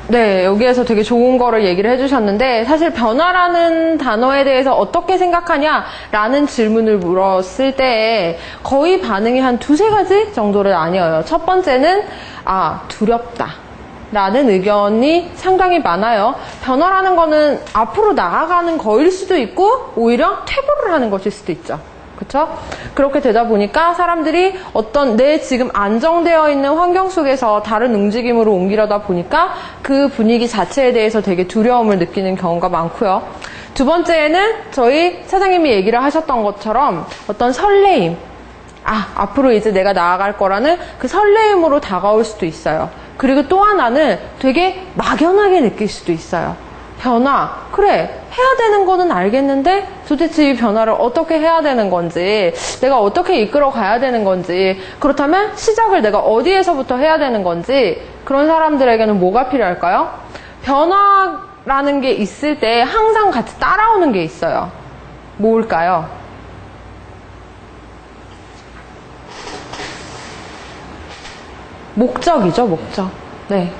네, 여기에서 되게 좋은 거를 얘기를 해주셨는데 사실 변화라는 단어에 대해서 어떻게 생각하냐라는 질문을 물었을 때 거의 반응이 한 두세 가지 정도를 나뉘어요. 첫 번째는 두렵다 라는 의견이 상당히 많아요. 변화라는 거는 앞으로 나아가는 거일 수도 있고 오히려 퇴보를 하는 것일 수도 있죠. 그렇죠? 그렇게 되다 보니까 사람들이 어떤 내 지금 안정되어 있는 환경 속에서 다른 움직임으로 옮기려다 보니까 그 분위기 자체에 대해서 되게 두려움을 느끼는 경우가 많고요. 두 번째는 저희 사장님이 얘기를 하셨던 것처럼 어떤 설레임, 앞으로 이제 내가 나아갈 거라는 그 설레임으로 다가올 수도 있어요. 그리고 또 하나는 되게 막연하게 느낄 수도 있어요. 변화, 그래, 해야 되는 거는 알겠는데 도대체 이 변화를 어떻게 해야 되는 건지, 내가 어떻게 이끌어 가야 되는 건지, 그렇다면 시작을 내가 어디에서부터 해야 되는 건지, 그런 사람들에게는 뭐가 필요할까요? 변화라는 게 있을 때 항상 같이 따라오는 게 있어요. 뭘까요? 목적이죠, 목적. 네.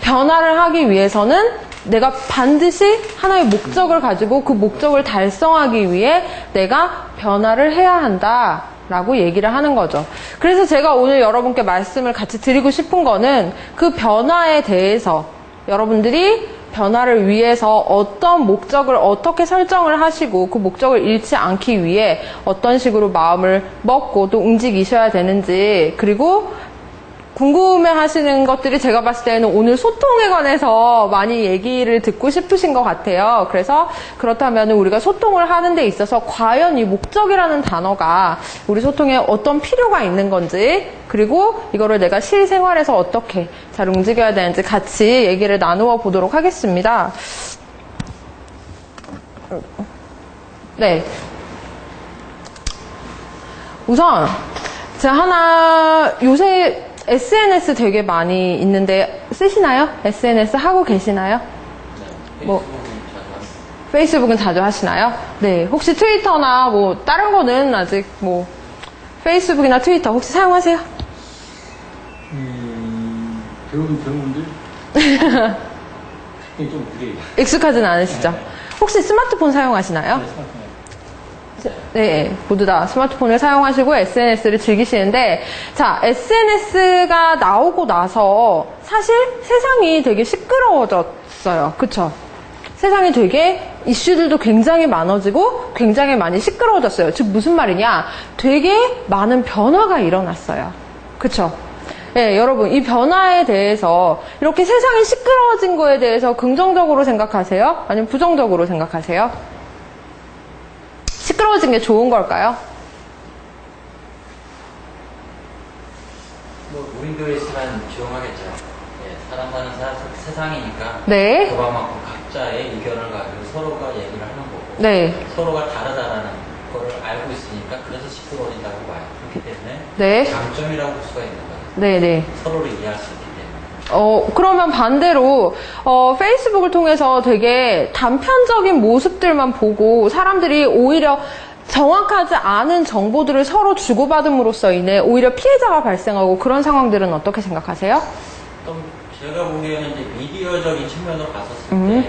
변화를 하기 위해서는 내가 반드시 하나의 목적을 가지고 그 목적을 달성하기 위해 내가 변화를 해야 한다라고 얘기를 하는 거죠. 그래서 제가 오늘 여러분께 말씀을 같이 드리고 싶은 거는 그 변화에 대해서 여러분들이 변화를 위해서 어떤 목적을 어떻게 설정을 하시고 그 목적을 잃지 않기 위해 어떤 식으로 마음을 먹고 또 움직이셔야 되는지, 그리고 궁금해 하시는 것들이 제가 봤을 때는 오늘 소통에 관해서 많이 얘기를 듣고 싶으신 것 같아요. 그래서 그렇다면 우리가 소통을 하는 데 있어서 과연 이 목적이라는 단어가 우리 소통에 어떤 필요가 있는 건지, 그리고 이거를 내가 실생활에서 어떻게 잘 움직여야 되는지 같이 얘기를 나누어 보도록 하겠습니다. 네. 우선 제가 요새 SNS 되게 많이 있는데 쓰시나요? SNS 하고 계시나요? 네. 페이스북은 자주 하시나요? 네. 혹시 트위터나 다른 거는 아직 페이스북이나 트위터 혹시 사용하세요? 배우는데 좀 그래요. 익숙하진 않으시죠? 혹시 스마트폰 사용하시나요? 네, 스마트폰. 네, 모두 다 스마트폰을 사용하시고 SNS를 즐기시는데, 자, SNS가 나오고 나서 사실 세상이 되게 시끄러워졌어요. 그쵸? 세상이 되게 이슈들도 굉장히 많아지고 굉장히 많이 시끄러워졌어요. 즉 무슨 말이냐? 되게 많은 변화가 일어났어요. 그쵸? 네, 여러분, 이 변화에 대해서 이렇게 세상이 시끄러워진 거에 대해서 긍정적으로 생각하세요? 아니면 부정적으로 생각하세요? 시끄러워진 게 좋은 걸까요? 무인도에 있으면 조용하겠죠. 네, 사람 사는 세상이니까. 네. 그만큼 각자의 의견을 가지고 서로가 얘기를 하는 거고. 네. 서로가 다르다는 거를 알고 있으니까 그래서 시끄러워진다고 봐요. 그렇기 때문에 네. 장점이라고 볼 수가 있는 거예요. 네네. 서로를 이해할 수 있기 때문에. 그러면 반대로 페이스북을 통해서 되게 단편적인 모습들만 보고 사람들이 오히려 정확하지 않은 정보들을 서로 주고받음으로써 인해 오히려 피해자가 발생하고 그런 상황들은 어떻게 생각하세요? 제가 보기에는 이제 미디어적인 측면으로 봤었을 때는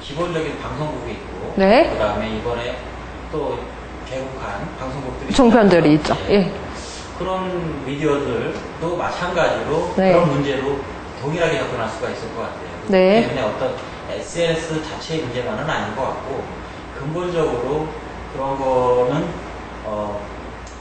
기본적인 방송국이 있고, 네. 그 다음에 이번에 또 개국한 방송국들이 종편들이 있죠. 예. 그런 미디어들도 마찬가지로 네. 그런 문제로 동일하게 접근할 수가 있을 것 같아요. 네. 때문에 어떤 SNS 자체의 문제만은 아닌 것 같고, 근본적으로 그런 거는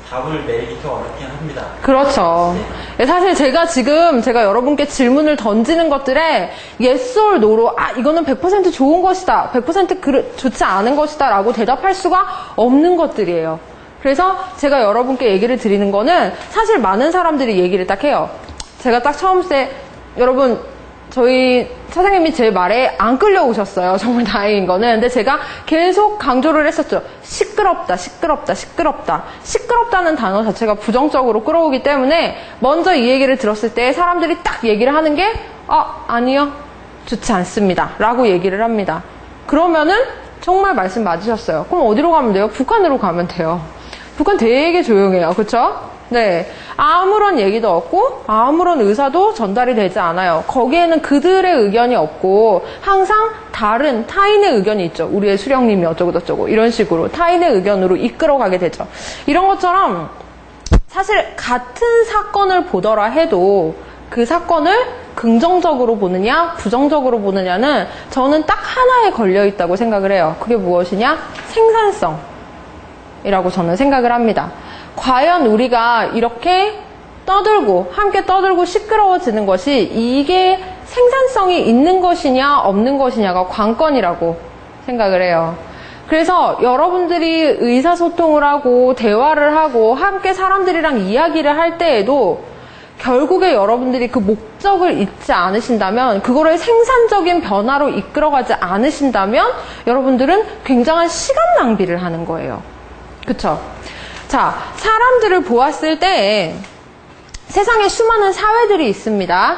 답을 내리기 좀 어렵긴 합니다. 그렇죠. 네. 사실 제가 여러분께 질문을 던지는 것들에 yes or no로 이거는 100% 좋은 것이다, 100% 좋지 않은 것이다 라고 대답할 수가 없는 것들이에요. 그래서 제가 여러분께 얘기를 드리는 거는 사실 많은 사람들이 얘기를 딱 해요. 제가 딱 처음 여러분 저희 사장님이 제 말에 안 끌려오셨어요. 정말 다행인 거는. 근데 제가 계속 강조를 했었죠. 시끄럽다, 시끄럽다, 시끄럽다. 시끄럽다는 단어 자체가 부정적으로 끌어오기 때문에 먼저 이 얘기를 들었을 때 사람들이 딱 얘기를 하는 게 아니요, 좋지 않습니다 라고 얘기를 합니다. 그러면은 정말 말씀 맞으셨어요. 그럼 어디로 가면 돼요? 북한으로 가면 돼요. 북한 되게 조용해요. 그쵸? 네. 아무런 얘기도 없고 아무런 의사도 전달이 되지 않아요. 거기에는 그들의 의견이 없고 항상 다른 타인의 의견이 있죠. 우리의 수령님이 어쩌고저쩌고 이런 식으로 타인의 의견으로 이끌어가게 되죠. 이런 것처럼 사실 같은 사건을 보더라 해도 그 사건을 긍정적으로 보느냐 부정적으로 보느냐는 저는 딱 하나에 걸려 있다고 생각을 해요. 그게 무엇이냐? 생산성이라고 저는 생각을 합니다. 과연 우리가 이렇게 함께 떠들고 시끄러워지는 것이 이게 생산성이 있는 것이냐 없는 것이냐가 관건이라고 생각을 해요. 그래서 여러분들이 의사소통을 하고 대화를 하고 함께 사람들이랑 이야기를 할 때에도 결국에 여러분들이 그 목적을 잊지 않으신다면, 그거를 생산적인 변화로 이끌어가지 않으신다면 여러분들은 굉장한 시간 낭비를 하는 거예요. 그쵸? 자, 사람들을 보았을 때 세상에 수많은 사회들이 있습니다.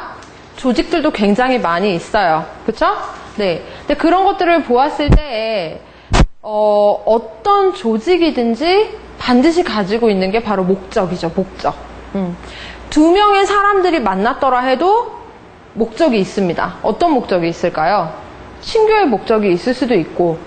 조직들도 굉장히 많이 있어요. 그쵸? 네. 근데 그런 것들을 보았을 때 어떤 조직이든지 반드시 가지고 있는 게 바로 목적이죠. 목적. 두 명의 사람들이 만났더라 해도 목적이 있습니다. 어떤 목적이 있을까요? 친교의 목적이 있을 수도 있고,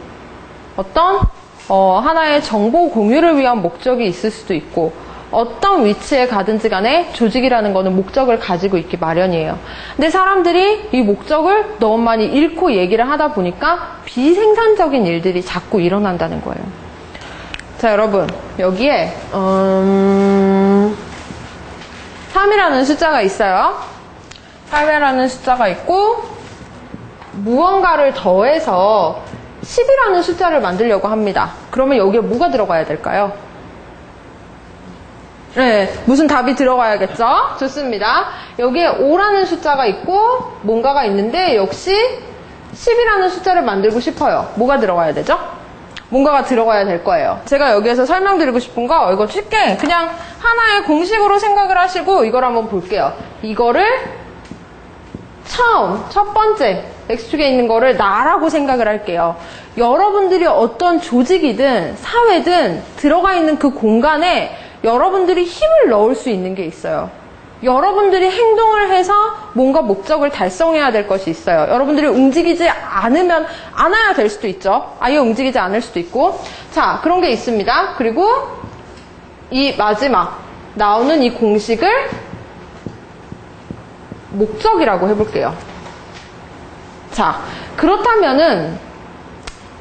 어떤 하나의 정보 공유를 위한 목적이 있을 수도 있고, 어떤 위치에 가든지 간에 조직이라는 거는 목적을 가지고 있기 마련이에요. 근데 사람들이 이 목적을 너무 많이 잃고 얘기를 하다 보니까 비생산적인 일들이 자꾸 일어난다는 거예요. 자, 여러분, 여기에 3이라는 숫자가 있어요. 3이라는 숫자가 있고, 무언가를 더해서 10이라는 숫자를 만들려고 합니다. 그러면 여기에 뭐가 들어가야 될까요? 네, 무슨 답이 들어가야겠죠? 좋습니다. 여기에 5라는 숫자가 있고 뭔가가 있는데 역시 10이라는 숫자를 만들고 싶어요. 뭐가 들어가야 되죠? 뭔가가 들어가야 될 거예요. 제가 여기에서 설명드리고 싶은 거, 이거 쉽게 그냥 하나의 공식으로 생각을 하시고 이걸 한번 볼게요. 이거를 첫 번째 X축에 있는 거를 나라고 생각을 할게요. 여러분들이 어떤 조직이든 사회든 들어가 있는 그 공간에 여러분들이 힘을 넣을 수 있는 게 있어요. 여러분들이 행동을 해서 뭔가 목적을 달성해야 될 것이 있어요. 여러분들이 움직이지 않아야 될 수도 있죠. 아예 움직이지 않을 수도 있고. 자, 그런 게 있습니다. 그리고 이 마지막 나오는 이 공식을 목적이라고 해볼게요. 자, 그렇다면은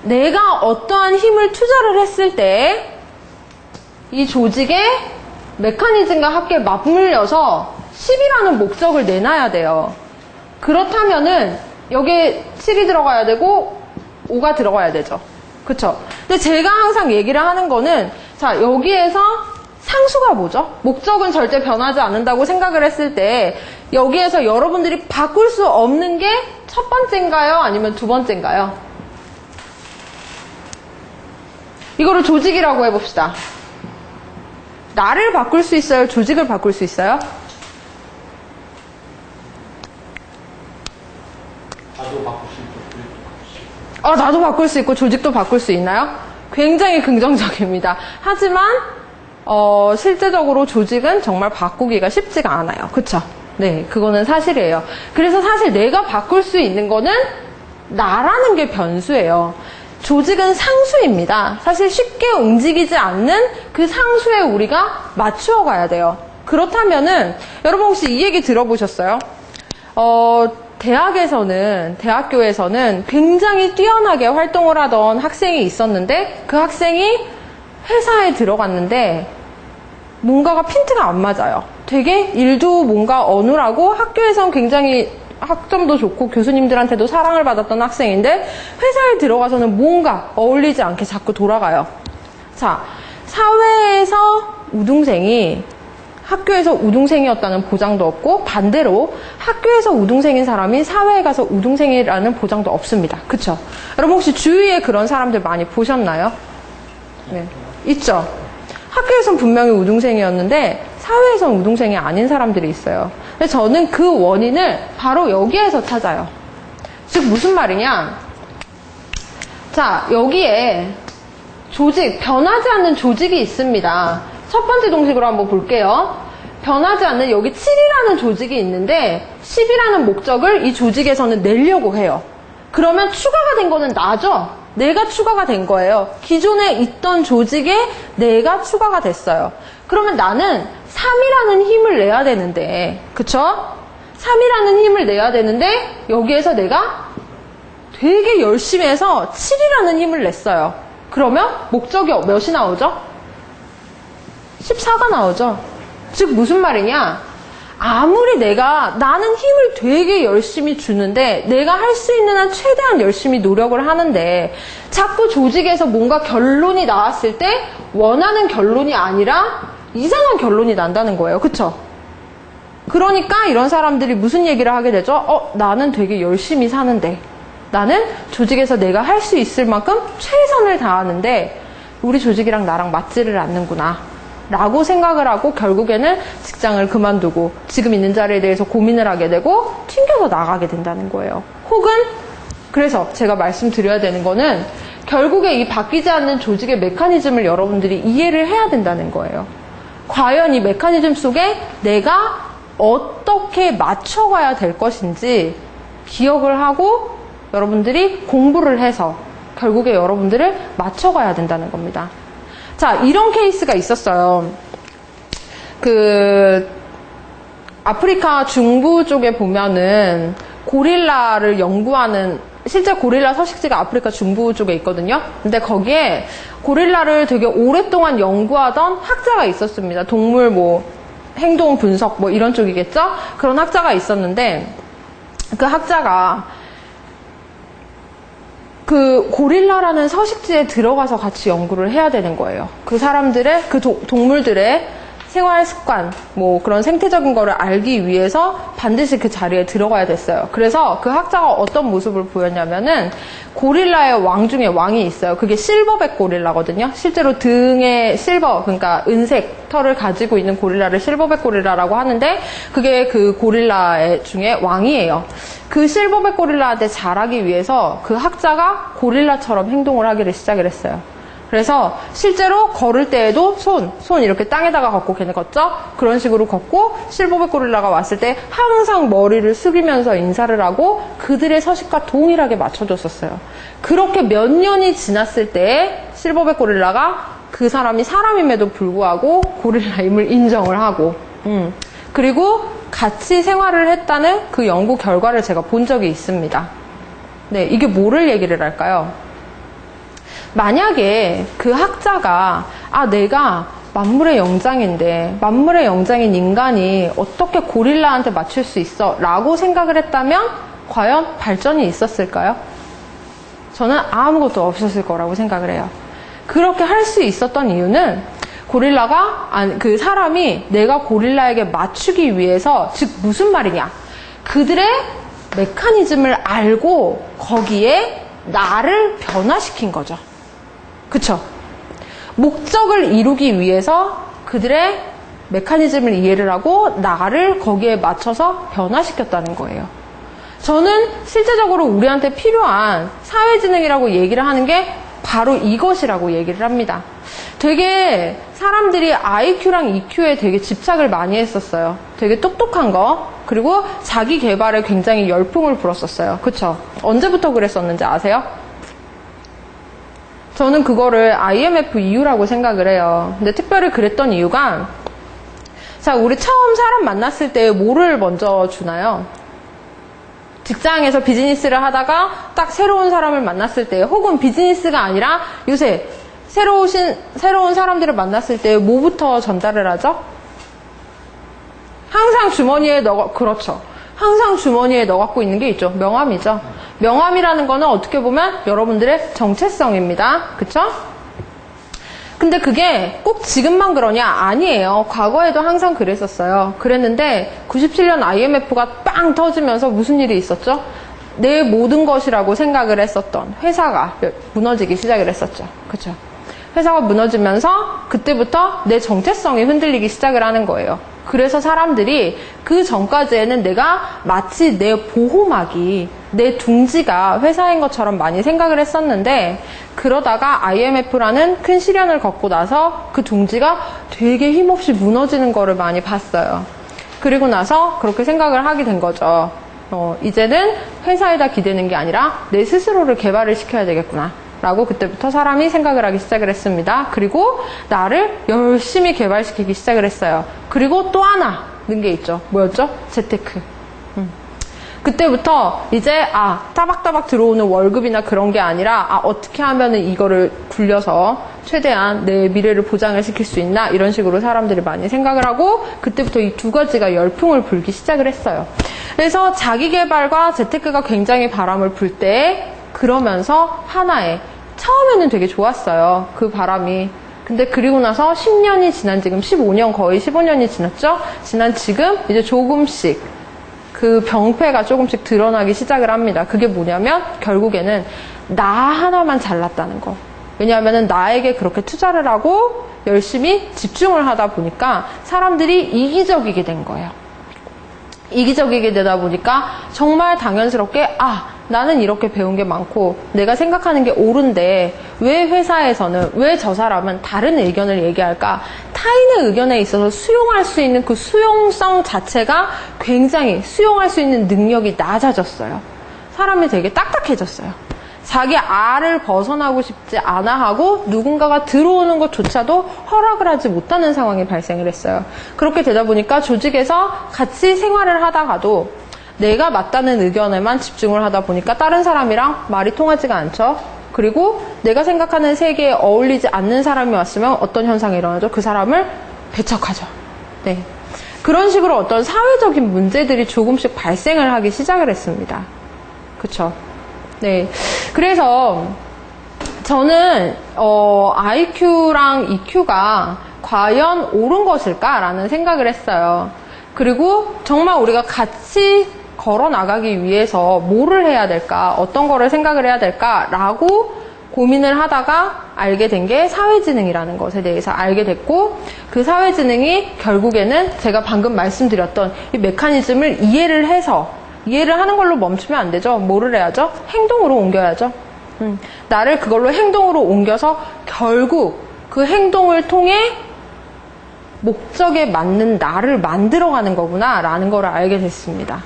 내가 어떠한 힘을 투자를 했을 때 이 조직의 메커니즘과 함께 맞물려서 10이라는 목적을 내놔야 돼요. 그렇다면은 여기에 7이 들어가야 되고 5가 들어가야 되죠. 그쵸? 근데 제가 항상 얘기를 하는 거는, 자, 여기에서 상수가 뭐죠? 목적은 절대 변하지 않는다고 생각을 했을 때 여기에서 여러분들이 바꿀 수 없는 게 첫 번째인가요? 아니면 두 번째인가요? 이거를 조직이라고 해봅시다. 나를 바꿀 수 있어요? 조직을 바꿀 수 있어요? 나도 바꿀 수 있고, 조직도 바꿀 수 있고. 나도 바꿀 수 있고 조직도 바꿀 수 있나요? 굉장히 긍정적입니다. 하지만 실제적으로 조직은 정말 바꾸기가 쉽지가 않아요. 그쵸? 네, 그거는 사실이에요. 그래서 사실 내가 바꿀 수 있는 거는 나라는 게 변수예요. 조직은 상수입니다. 사실 쉽게 움직이지 않는 그 상수에 우리가 맞추어 가야 돼요. 그렇다면은 여러분 혹시 이 얘기 들어보셨어요? 대학교에서는 굉장히 뛰어나게 활동을 하던 학생이 있었는데 그 학생이 회사에 들어갔는데 뭔가가 핀트가 안 맞아요. 되게 일도 뭔가 어눌하고 학교에선 굉장히 학점도 좋고 교수님들한테도 사랑을 받았던 학생인데 회사에 들어가서는 뭔가 어울리지 않게 자꾸 돌아가요. 자, 사회에서 우등생이 학교에서 우등생이었다는 보장도 없고 반대로 학교에서 우등생인 사람이 사회에 가서 우등생이라는 보장도 없습니다. 그쵸? 여러분 혹시 주위에 그런 사람들 많이 보셨나요? 네, 있죠? 학교에선 분명히 우등생이었는데 사회에선 우등생이 아닌 사람들이 있어요. 근데 저는 그 원인을 바로 여기에서 찾아요. 즉 무슨 말이냐? 자, 여기에 조직, 변하지 않는 조직이 있습니다. 첫 번째 동식으로 한번 볼게요. 변하지 않는 여기 7이라는 조직이 있는데 10이라는 목적을 이 조직에서는 내려고 해요. 그러면 추가가 된 거는 나죠? 내가 추가가 된 거예요. 기존에 있던 조직에 내가 추가가 됐어요. 그러면 나는 3이라는 힘을 내야 되는데, 그쵸? 3이라는 힘을 내야 되는데 여기에서 내가 되게 열심히 해서 7이라는 힘을 냈어요. 그러면 목적이 몇이 나오죠? 14가 나오죠. 즉 무슨 말이냐? 아무리 나는 힘을 되게 열심히 주는데 내가 할 수 있는 한 최대한 열심히 노력을 하는데 자꾸 조직에서 뭔가 결론이 나왔을 때 원하는 결론이 아니라 이상한 결론이 난다는 거예요. 그쵸? 그러니까 이런 사람들이 무슨 얘기를 하게 되죠? 나는 되게 열심히 사는데 나는 조직에서 내가 할 수 있을 만큼 최선을 다하는데 우리 조직이랑 나랑 맞지를 않는구나 라고 생각을 하고 결국에는 직장을 그만두고 지금 있는 자리에 대해서 고민을 하게 되고 튕겨서 나가게 된다는 거예요. 혹은 그래서 제가 말씀드려야 되는 거는 결국에 이 바뀌지 않는 조직의 메커니즘을 여러분들이 이해를 해야 된다는 거예요. 과연 이 메커니즘 속에 내가 어떻게 맞춰가야 될 것인지 기억을 하고 여러분들이 공부를 해서 결국에 여러분들을 맞춰가야 된다는 겁니다. 자, 이런 케이스가 있었어요. 아프리카 중부 쪽에 보면은 고릴라를 연구하는, 실제 고릴라 서식지가 아프리카 중부 쪽에 있거든요. 근데 거기에 고릴라를 되게 오랫동안 연구하던 학자가 있었습니다. 동물 행동 분석 이런 쪽이겠죠? 그런 학자가 있었는데 그 학자가 그 고릴라라는 서식지에 들어가서 같이 연구를 해야 되는 거예요. 그 사람들의, 동물들의 생활 습관, 그런 생태적인 거를 알기 위해서 반드시 그 자리에 들어가야 됐어요. 그래서 그 학자가 어떤 모습을 보였냐면은 고릴라의 왕 중에 왕이 있어요. 그게 실버백 고릴라거든요. 실제로 등에 실버, 그러니까 은색 털을 가지고 있는 고릴라를 실버백 고릴라라고 하는데 그게 그 고릴라 중에 왕이에요. 그 실버백 고릴라한테 잘하기 위해서 그 학자가 고릴라처럼 행동을 하기를 시작을 했어요. 그래서 실제로 걸을 때에도 손 이렇게 땅에다가 걷고 걔네 걷죠? 그런 식으로 걷고 실버백 고릴라가 왔을 때 항상 머리를 숙이면서 인사를 하고 그들의 서식과 동일하게 맞춰줬었어요. 그렇게 몇 년이 지났을 때 실버백 고릴라가 그 사람이 사람임에도 불구하고 고릴라임을 인정을 하고 그리고 같이 생활을 했다는 그 연구 결과를 제가 본 적이 있습니다. 네, 이게 뭐를 얘기를 할까요? 만약에 그 학자가 내가 만물의 영장인데 만물의 영장인 인간이 어떻게 고릴라한테 맞출 수 있어? 라고 생각을 했다면 과연 발전이 있었을까요? 저는 아무것도 없었을 거라고 생각을 해요. 그렇게 할 수 있었던 이유는 그 사람이 내가 고릴라에게 맞추기 위해서, 즉 무슨 말이냐, 그들의 메커니즘을 알고 거기에 나를 변화시킨 거죠. 그쵸? 목적을 이루기 위해서 그들의 메커니즘을 이해를 하고 나를 거기에 맞춰서 변화시켰다는 거예요. 저는 실제적으로 우리한테 필요한 사회지능이라고 얘기를 하는 게 바로 이것이라고 얘기를 합니다. 되게 사람들이 IQ랑 EQ에 되게 집착을 많이 했었어요. 되게 똑똑한 거, 그리고 자기 개발에 굉장히 열풍을 불었었어요. 그쵸? 언제부터 그랬었는지 아세요? 저는 그거를 IMF 이후라고 생각을 해요. 근데 특별히 그랬던 이유가, 자, 우리 처음 사람 만났을 때 뭐를 먼저 주나요? 직장에서 비즈니스를 하다가 딱 새로운 사람을 만났을 때, 혹은 비즈니스가 아니라 요새 새로운 사람들을 만났을 때 뭐부터 전달을 하죠? 항상 주머니에 그렇죠. 항상 주머니에 넣어 갖고 있는 게 있죠. 명함이죠. 명함이라는 거는 어떻게 보면 여러분들의 정체성입니다. 그쵸? 근데 그게 꼭 지금만 그러냐? 아니에요. 과거에도 항상 그랬었어요. 그랬는데 97년 IMF가 빵 터지면서 무슨 일이 있었죠? 내 모든 것이라고 생각을 했었던 회사가 무너지기 시작을 했었죠. 그쵸? 회사가 무너지면서 그때부터 내 정체성이 흔들리기 시작을 하는 거예요. 그래서 사람들이 그 전까지에는 내가 마치 내 보호막이 내 둥지가 회사인 것처럼 많이 생각을 했었는데 그러다가 IMF라는 큰 시련을 겪고 나서 그 둥지가 되게 힘없이 무너지는 거를 많이 봤어요. 그리고 나서 그렇게 생각을 하게 된 거죠. 이제는 회사에다 기대는 게 아니라 내 스스로를 개발을 시켜야 되겠구나 라고 그때부터 사람이 생각을 하기 시작을 했습니다. 그리고 나를 열심히 개발시키기 시작을 했어요. 그리고 또 하나 는 게 있죠. 뭐였죠? 재테크. 그때부터 이제 따박따박 들어오는 월급이나 그런 게 아니라 어떻게 하면은 이거를 굴려서 최대한 내 미래를 보장을 시킬 수 있나 이런 식으로 사람들이 많이 생각을 하고 그때부터 이 두 가지가 열풍을 불기 시작을 했어요. 그래서 자기개발과 재테크가 굉장히 바람을 불 때 그러면서 하나에 처음에는 되게 좋았어요. 그 바람이. 근데 그리고 나서 10년이 지난 지금 15년 거의 15년이 지났죠? 지난 지금 이제 조금씩 그 병폐가 조금씩 드러나기 시작을 합니다. 그게 뭐냐면 결국에는 나 하나만 잘났다는 거. 왜냐하면 나에게 그렇게 투자를 하고 열심히 집중을 하다 보니까 사람들이 이기적이게 된 거예요. 이기적이게 되다 보니까 정말 당연스럽게 나는 이렇게 배운 게 많고 내가 생각하는 게 옳은데 왜 회사에서는 왜 저 사람은 다른 의견을 얘기할까? 타인의 의견에 있어서 수용할 수 있는 그 수용성 자체가 굉장히 수용할 수 있는 능력이 낮아졌어요. 사람이 되게 딱딱해졌어요. 자기 알을 벗어나고 싶지 않아 하고 누군가가 들어오는 것조차도 허락을 하지 못하는 상황이 발생을 했어요. 그렇게 되다 보니까 조직에서 같이 생활을 하다가도 내가 맞다는 의견에만 집중을 하다 보니까 다른 사람이랑 말이 통하지가 않죠. 그리고 내가 생각하는 세계에 어울리지 않는 사람이 왔으면 어떤 현상이 일어나죠? 그 사람을 배척하죠. 네. 그런 식으로 어떤 사회적인 문제들이 조금씩 발생을 하기 시작을 했습니다. 그쵸? 네. 그래서 저는 IQ랑 EQ가 과연 옳은 것일까라는 생각을 했어요. 그리고 정말 우리가 같이 걸어 나가기 위해서 뭐를 해야 될까, 어떤 거를 생각을 해야 될까라고 고민을 하다가 알게 된 게 사회지능이라는 것에 대해서 알게 됐고 그 사회지능이 결국에는 제가 방금 말씀드렸던 이 메커니즘을 이해를 하는 걸로 멈추면 안 되죠. 뭐를 해야죠? 행동으로 옮겨야죠. 나를 그걸로 행동으로 옮겨서 결국 그 행동을 통해 목적에 맞는 나를 만들어가는 거구나 라는 걸 알게 됐습니다.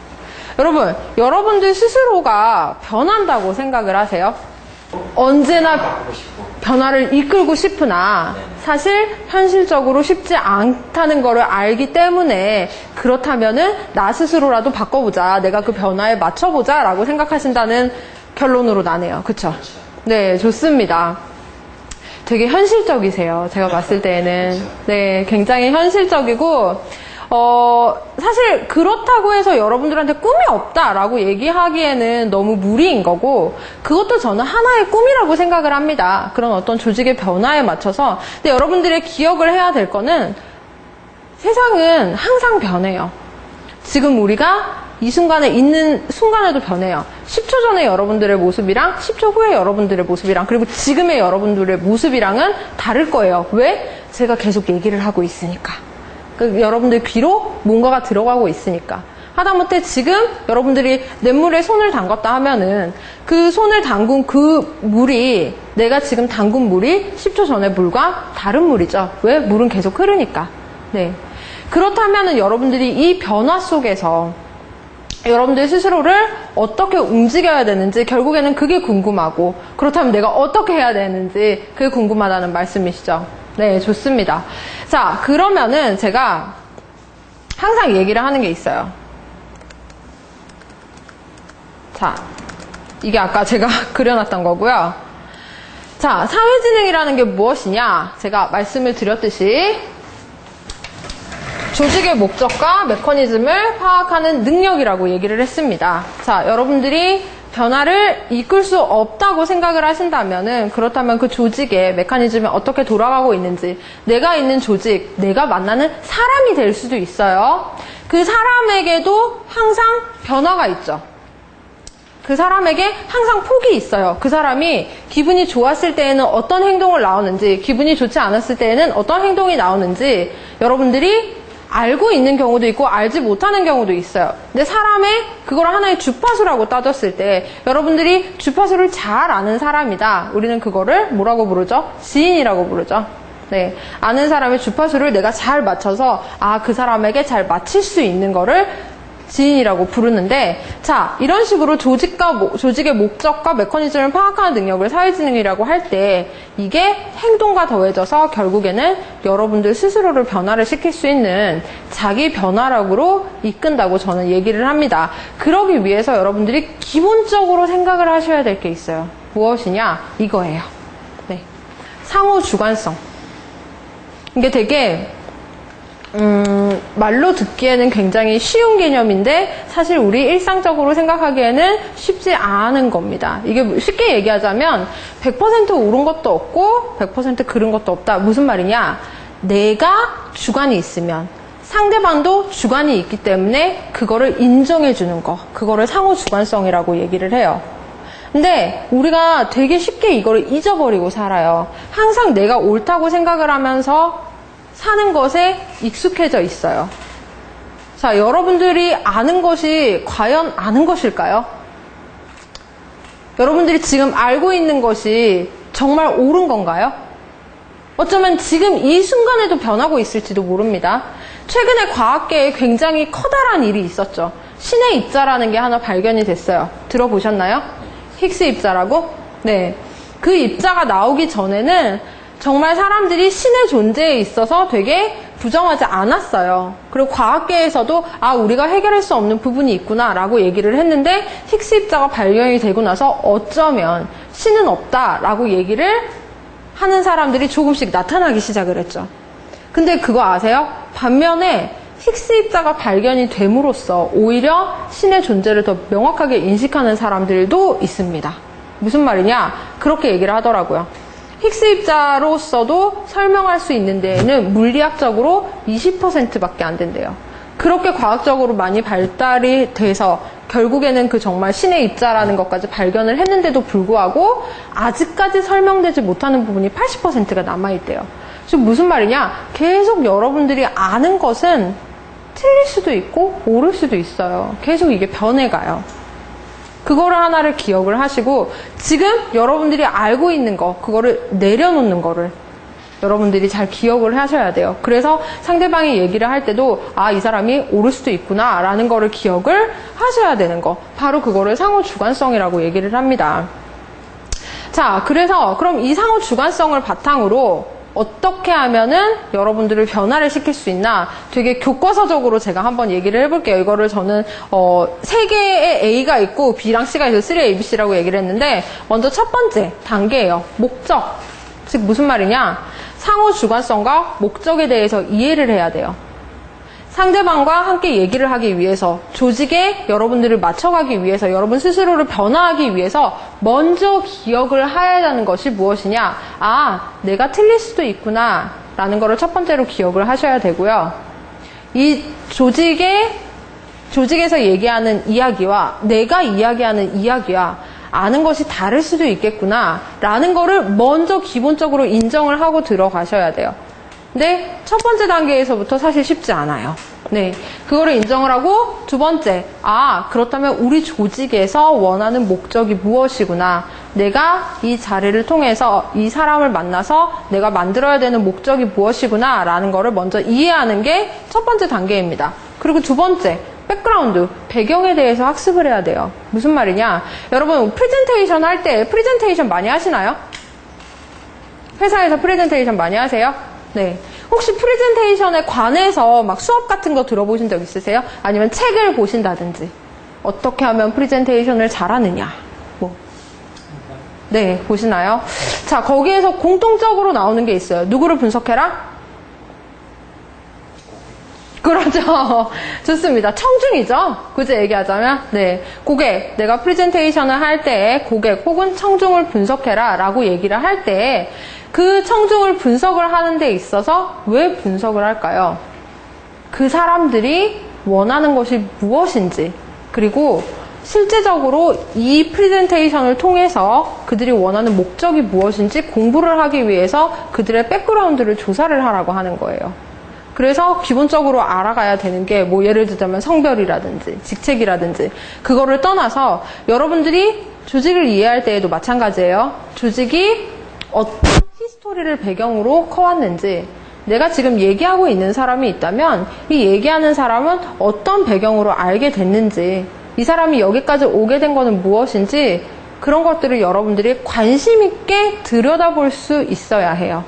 여러분들 스스로가 변한다고 생각을 하세요? 언제나 변화를 이끌고 싶으나 사실 현실적으로 쉽지 않다는 거를 알기 때문에 그렇다면은 나 스스로라도 바꿔보자, 내가 그 변화에 맞춰보자 라고 생각하신다는 결론으로 나네요. 그쵸? 네, 좋습니다. 되게 현실적이세요. 제가 봤을 때에는. 네, 굉장히 현실적이고 사실 그렇다고 해서 여러분들한테 꿈이 없다라고 얘기하기에는 너무 무리인 거고 그것도 저는 하나의 꿈이라고 생각을 합니다. 그런 어떤 조직의 변화에 맞춰서. 근데 여러분들의 기억을 해야 될 거는 세상은 항상 변해요. 지금 우리가 이 순간에 있는 순간에도 변해요. 10초 전에 여러분들의 모습이랑 10초 후에 여러분들의 모습이랑 그리고 지금의 여러분들의 모습이랑은 다를 거예요. 왜? 제가 계속 얘기를 하고 있으니까. 여러분들 귀로 뭔가가 들어가고 있으니까. 하다못해 지금 여러분들이 냇물에 손을 담갔다 하면은 그 손을 담근 그 물이 내가 지금 담근 물이 10초 전의 물과 다른 물이죠. 왜? 물은 계속 흐르니까. 네. 그렇다면은 여러분들이 이 변화 속에서 여러분들 스스로를 어떻게 움직여야 되는지 결국에는 그게 궁금하고 그렇다면 내가 어떻게 해야 되는지 그게 궁금하다는 말씀이시죠. 네, 좋습니다. 자, 그러면은 제가 항상 얘기를 하는 게 있어요. 자, 이게 아까 제가 그려놨던 거고요. 자, 사회지능이라는 게 무엇이냐? 제가 말씀을 드렸듯이 조직의 목적과 메커니즘을 파악하는 능력이라고 얘기를 했습니다. 자, 여러분들이 변화를 이끌 수 없다고 생각을 하신다면은 그렇다면 그 조직의 메커니즘이 어떻게 돌아가고 있는지 내가 있는 조직, 내가 만나는 사람이 될 수도 있어요. 그 사람에게도 항상 변화가 있죠. 그 사람에게 항상 폭이 있어요. 그 사람이 기분이 좋았을 때에는 어떤 행동을 나오는지 기분이 좋지 않았을 때에는 어떤 행동이 나오는지 여러분들이 알고 있는 경우도 있고 알지 못하는 경우도 있어요. 근데 사람의 그걸 하나의 주파수라고 따졌을 때 여러분들이 주파수를 잘 아는 사람이다. 우리는 그거를 뭐라고 부르죠? 지인이라고 부르죠. 네, 아는 사람의 주파수를 내가 잘 맞춰서 그 사람에게 잘 맞힐 수 있는 거를 지인이라고 부르는데, 자, 이런 식으로 조직의 목적과 메커니즘을 파악하는 능력을 사회지능이라고 할 때 이게 행동과 더해져서 결국에는 여러분들 스스로를 변화를 시킬 수 있는 자기 변화력으로 이끈다고 저는 얘기를 합니다. 그러기 위해서 여러분들이 기본적으로 생각을 하셔야 될 게 있어요. 무엇이냐? 이거예요. 네, 상호 주관성. 이게 되게 말로 듣기에는 굉장히 쉬운 개념인데 사실 우리 일상적으로 생각하기에는 쉽지 않은 겁니다. 이게 쉽게 얘기하자면 100% 옳은 것도 없고 100% 그른 것도 없다. 무슨 말이냐? 내가 주관이 있으면 상대방도 주관이 있기 때문에 그거를 인정해 주는 거, 그거를 상호 주관성이라고 얘기를 해요. 근데 우리가 되게 쉽게 이거를 잊어버리고 살아요. 항상 내가 옳다고 생각을 하면서 사는 것에 익숙해져 있어요. 자, 여러분들이 아는 것이 과연 아는 것일까요? 여러분들이 지금 알고 있는 것이 정말 옳은 건가요? 어쩌면 지금 이 순간에도 변하고 있을지도 모릅니다. 최근에 과학계에 굉장히 커다란 일이 있었죠. 신의 입자라는 게 하나 발견이 됐어요. 들어보셨나요? 힉스 입자라고? 네. 그 입자가 나오기 전에는 정말 사람들이 신의 존재에 있어서 되게 부정하지 않았어요. 그리고 과학계에서도 우리가 해결할 수 없는 부분이 있구나 라고 얘기를 했는데 힉스 입자가 발견이 되고 나서 어쩌면 신은 없다라고 얘기를 하는 사람들이 조금씩 나타나기 시작을 했죠. 근데 그거 아세요? 반면에 힉스 입자가 발견이 됨으로써 오히려 신의 존재를 더 명확하게 인식하는 사람들도 있습니다. 무슨 말이냐? 그렇게 얘기를 하더라고요. 힉스 입자로서도 설명할 수 있는 데에는 물리학적으로 20%밖에 안 된대요. 그렇게 과학적으로 많이 발달이 돼서 결국에는 그 정말 신의 입자라는 것까지 발견을 했는데도 불구하고 아직까지 설명되지 못하는 부분이 80%가 남아있대요. 즉 무슨 말이냐? 계속 여러분들이 아는 것은 틀릴 수도 있고 옳을 수도 있어요. 계속 이게 변해가요. 그거를 하나를 기억을 하시고 지금 여러분들이 알고 있는 거, 그거를 내려놓는 거를 여러분들이 잘 기억을 하셔야 돼요. 그래서 상대방이 얘기를 할 때도 이 사람이 옳을 수도 있구나 라는 거를 기억을 하셔야 되는 거. 바로 그거를 상호 주관성이라고 얘기를 합니다. 자, 그래서 그럼 이 상호 주관성을 바탕으로 어떻게 하면은 여러분들을 변화를 시킬 수 있나 되게 교과서적으로 제가 한번 얘기를 해볼게요. 이거를 저는 3개의 A가 있고 B랑 C가 있어서 3ABC라고 얘기를 했는데 먼저 첫 번째 단계예요. 목적. 즉 무슨 말이냐? 상호 주관성과 목적에 대해서 이해를 해야 돼요. 상대방과 함께 얘기를 하기 위해서, 조직에 여러분들을 맞춰가기 위해서, 여러분 스스로를 변화하기 위해서 먼저 기억을 해야 하는 것이 무엇이냐? 내가 틀릴 수도 있구나 라는 거를 첫 번째로 기억을 하셔야 되고요. 이 조직에서 얘기하는 이야기와 내가 이야기하는 이야기와 아는 것이 다를 수도 있겠구나 라는 거를 먼저 기본적으로 인정을 하고 들어가셔야 돼요. 근데 첫 번째 단계에서부터 사실 쉽지 않아요. 네, 그거를 인정을 하고 두 번째, 그렇다면 우리 조직에서 원하는 목적이 무엇이구나. 내가 이 자리를 통해서 이 사람을 만나서 내가 만들어야 되는 목적이 무엇이구나 라는 거를 먼저 이해하는 게 첫 번째 단계입니다. 그리고 두 번째, 백그라운드, 배경에 대해서 학습을 해야 돼요. 무슨 말이냐? 여러분 프레젠테이션 할 때 프레젠테이션 많이 하시나요? 회사에서 프레젠테이션 많이 하세요? 네. 혹시 프레젠테이션에 관해서 막 수업 같은 거 들어보신 적 있으세요? 아니면 책을 보신다든지. 어떻게 하면 프레젠테이션을 잘하느냐. 네, 보시나요? 자, 거기에서 공통적으로 나오는 게 있어요. 누구를 분석해라? 그렇죠. 좋습니다. 청중이죠. 그제 얘기하자면, 네, 고객, 내가 프레젠테이션을 할 때 고객 혹은 청중을 분석해라 라고 얘기를 할 때 그 청중을 분석을 하는 데 있어서 왜 분석을 할까요? 그 사람들이 원하는 것이 무엇인지, 그리고 실제적으로 이 프레젠테이션을 통해서 그들이 원하는 목적이 무엇인지 공부를 하기 위해서 그들의 백그라운드를 조사를 하라고 하는 거예요. 그래서 기본적으로 알아가야 되는 게 뭐 예를 들자면 성별이라든지 직책이라든지 그거를 떠나서 여러분들이 조직을 이해할 때에도 마찬가지예요. 조직이 어떤 히스토리를 배경으로 커왔는지 내가 지금 얘기하고 있는 사람이 있다면 이 얘기하는 사람은 어떤 배경으로 알게 됐는지 이 사람이 여기까지 오게 된 거는 무엇인지 그런 것들을 여러분들이 관심 있게 들여다볼 수 있어야 해요.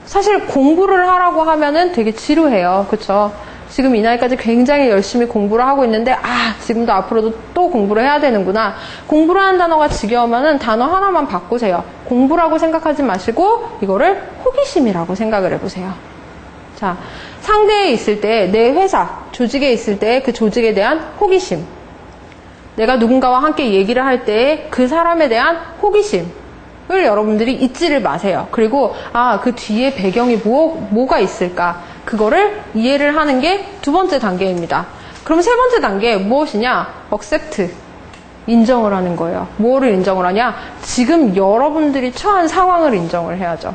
사실 공부를 하라고 하면은 되게 지루해요. 그쵸? 지금 이 나이까지 굉장히 열심히 공부를 하고 있는데 지금도 앞으로도 또 공부를 해야 되는구나. 공부라는 단어가 지겨우면은 단어 하나만 바꾸세요. 공부라고 생각하지 마시고 이거를 호기심이라고 생각을 해보세요. 자, 상대에 있을 때 내 회사, 조직에 있을 때 그 조직에 대한 호기심. 내가 누군가와 함께 얘기를 할 때 그 사람에 대한 호기심을 여러분들이 잊지를 마세요. 그리고 그 뒤에 배경이 뭐가 있을까? 그거를 이해를 하는 게 두 번째 단계입니다. 그럼 세 번째 단계 무엇이냐? accept. 인정을 하는 거예요. 뭐를 인정을 하냐? 지금 여러분들이 처한 상황을 인정을 해야죠.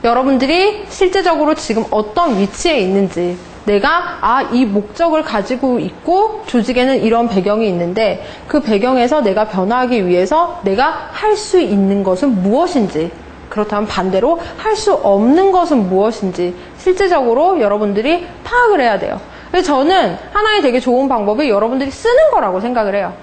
여러분들이 실제적으로 지금 어떤 위치에 있는지 내가 이 목적을 가지고 있고 조직에는 이런 배경이 있는데 그 배경에서 내가 변화하기 위해서 내가 할 수 있는 것은 무엇인지 그렇다면 반대로 할 수 없는 것은 무엇인지 실제적으로 여러분들이 파악을 해야 돼요. 그래서 저는 하나의 되게 좋은 방법이 여러분들이 쓰는 거라고 생각을 해요.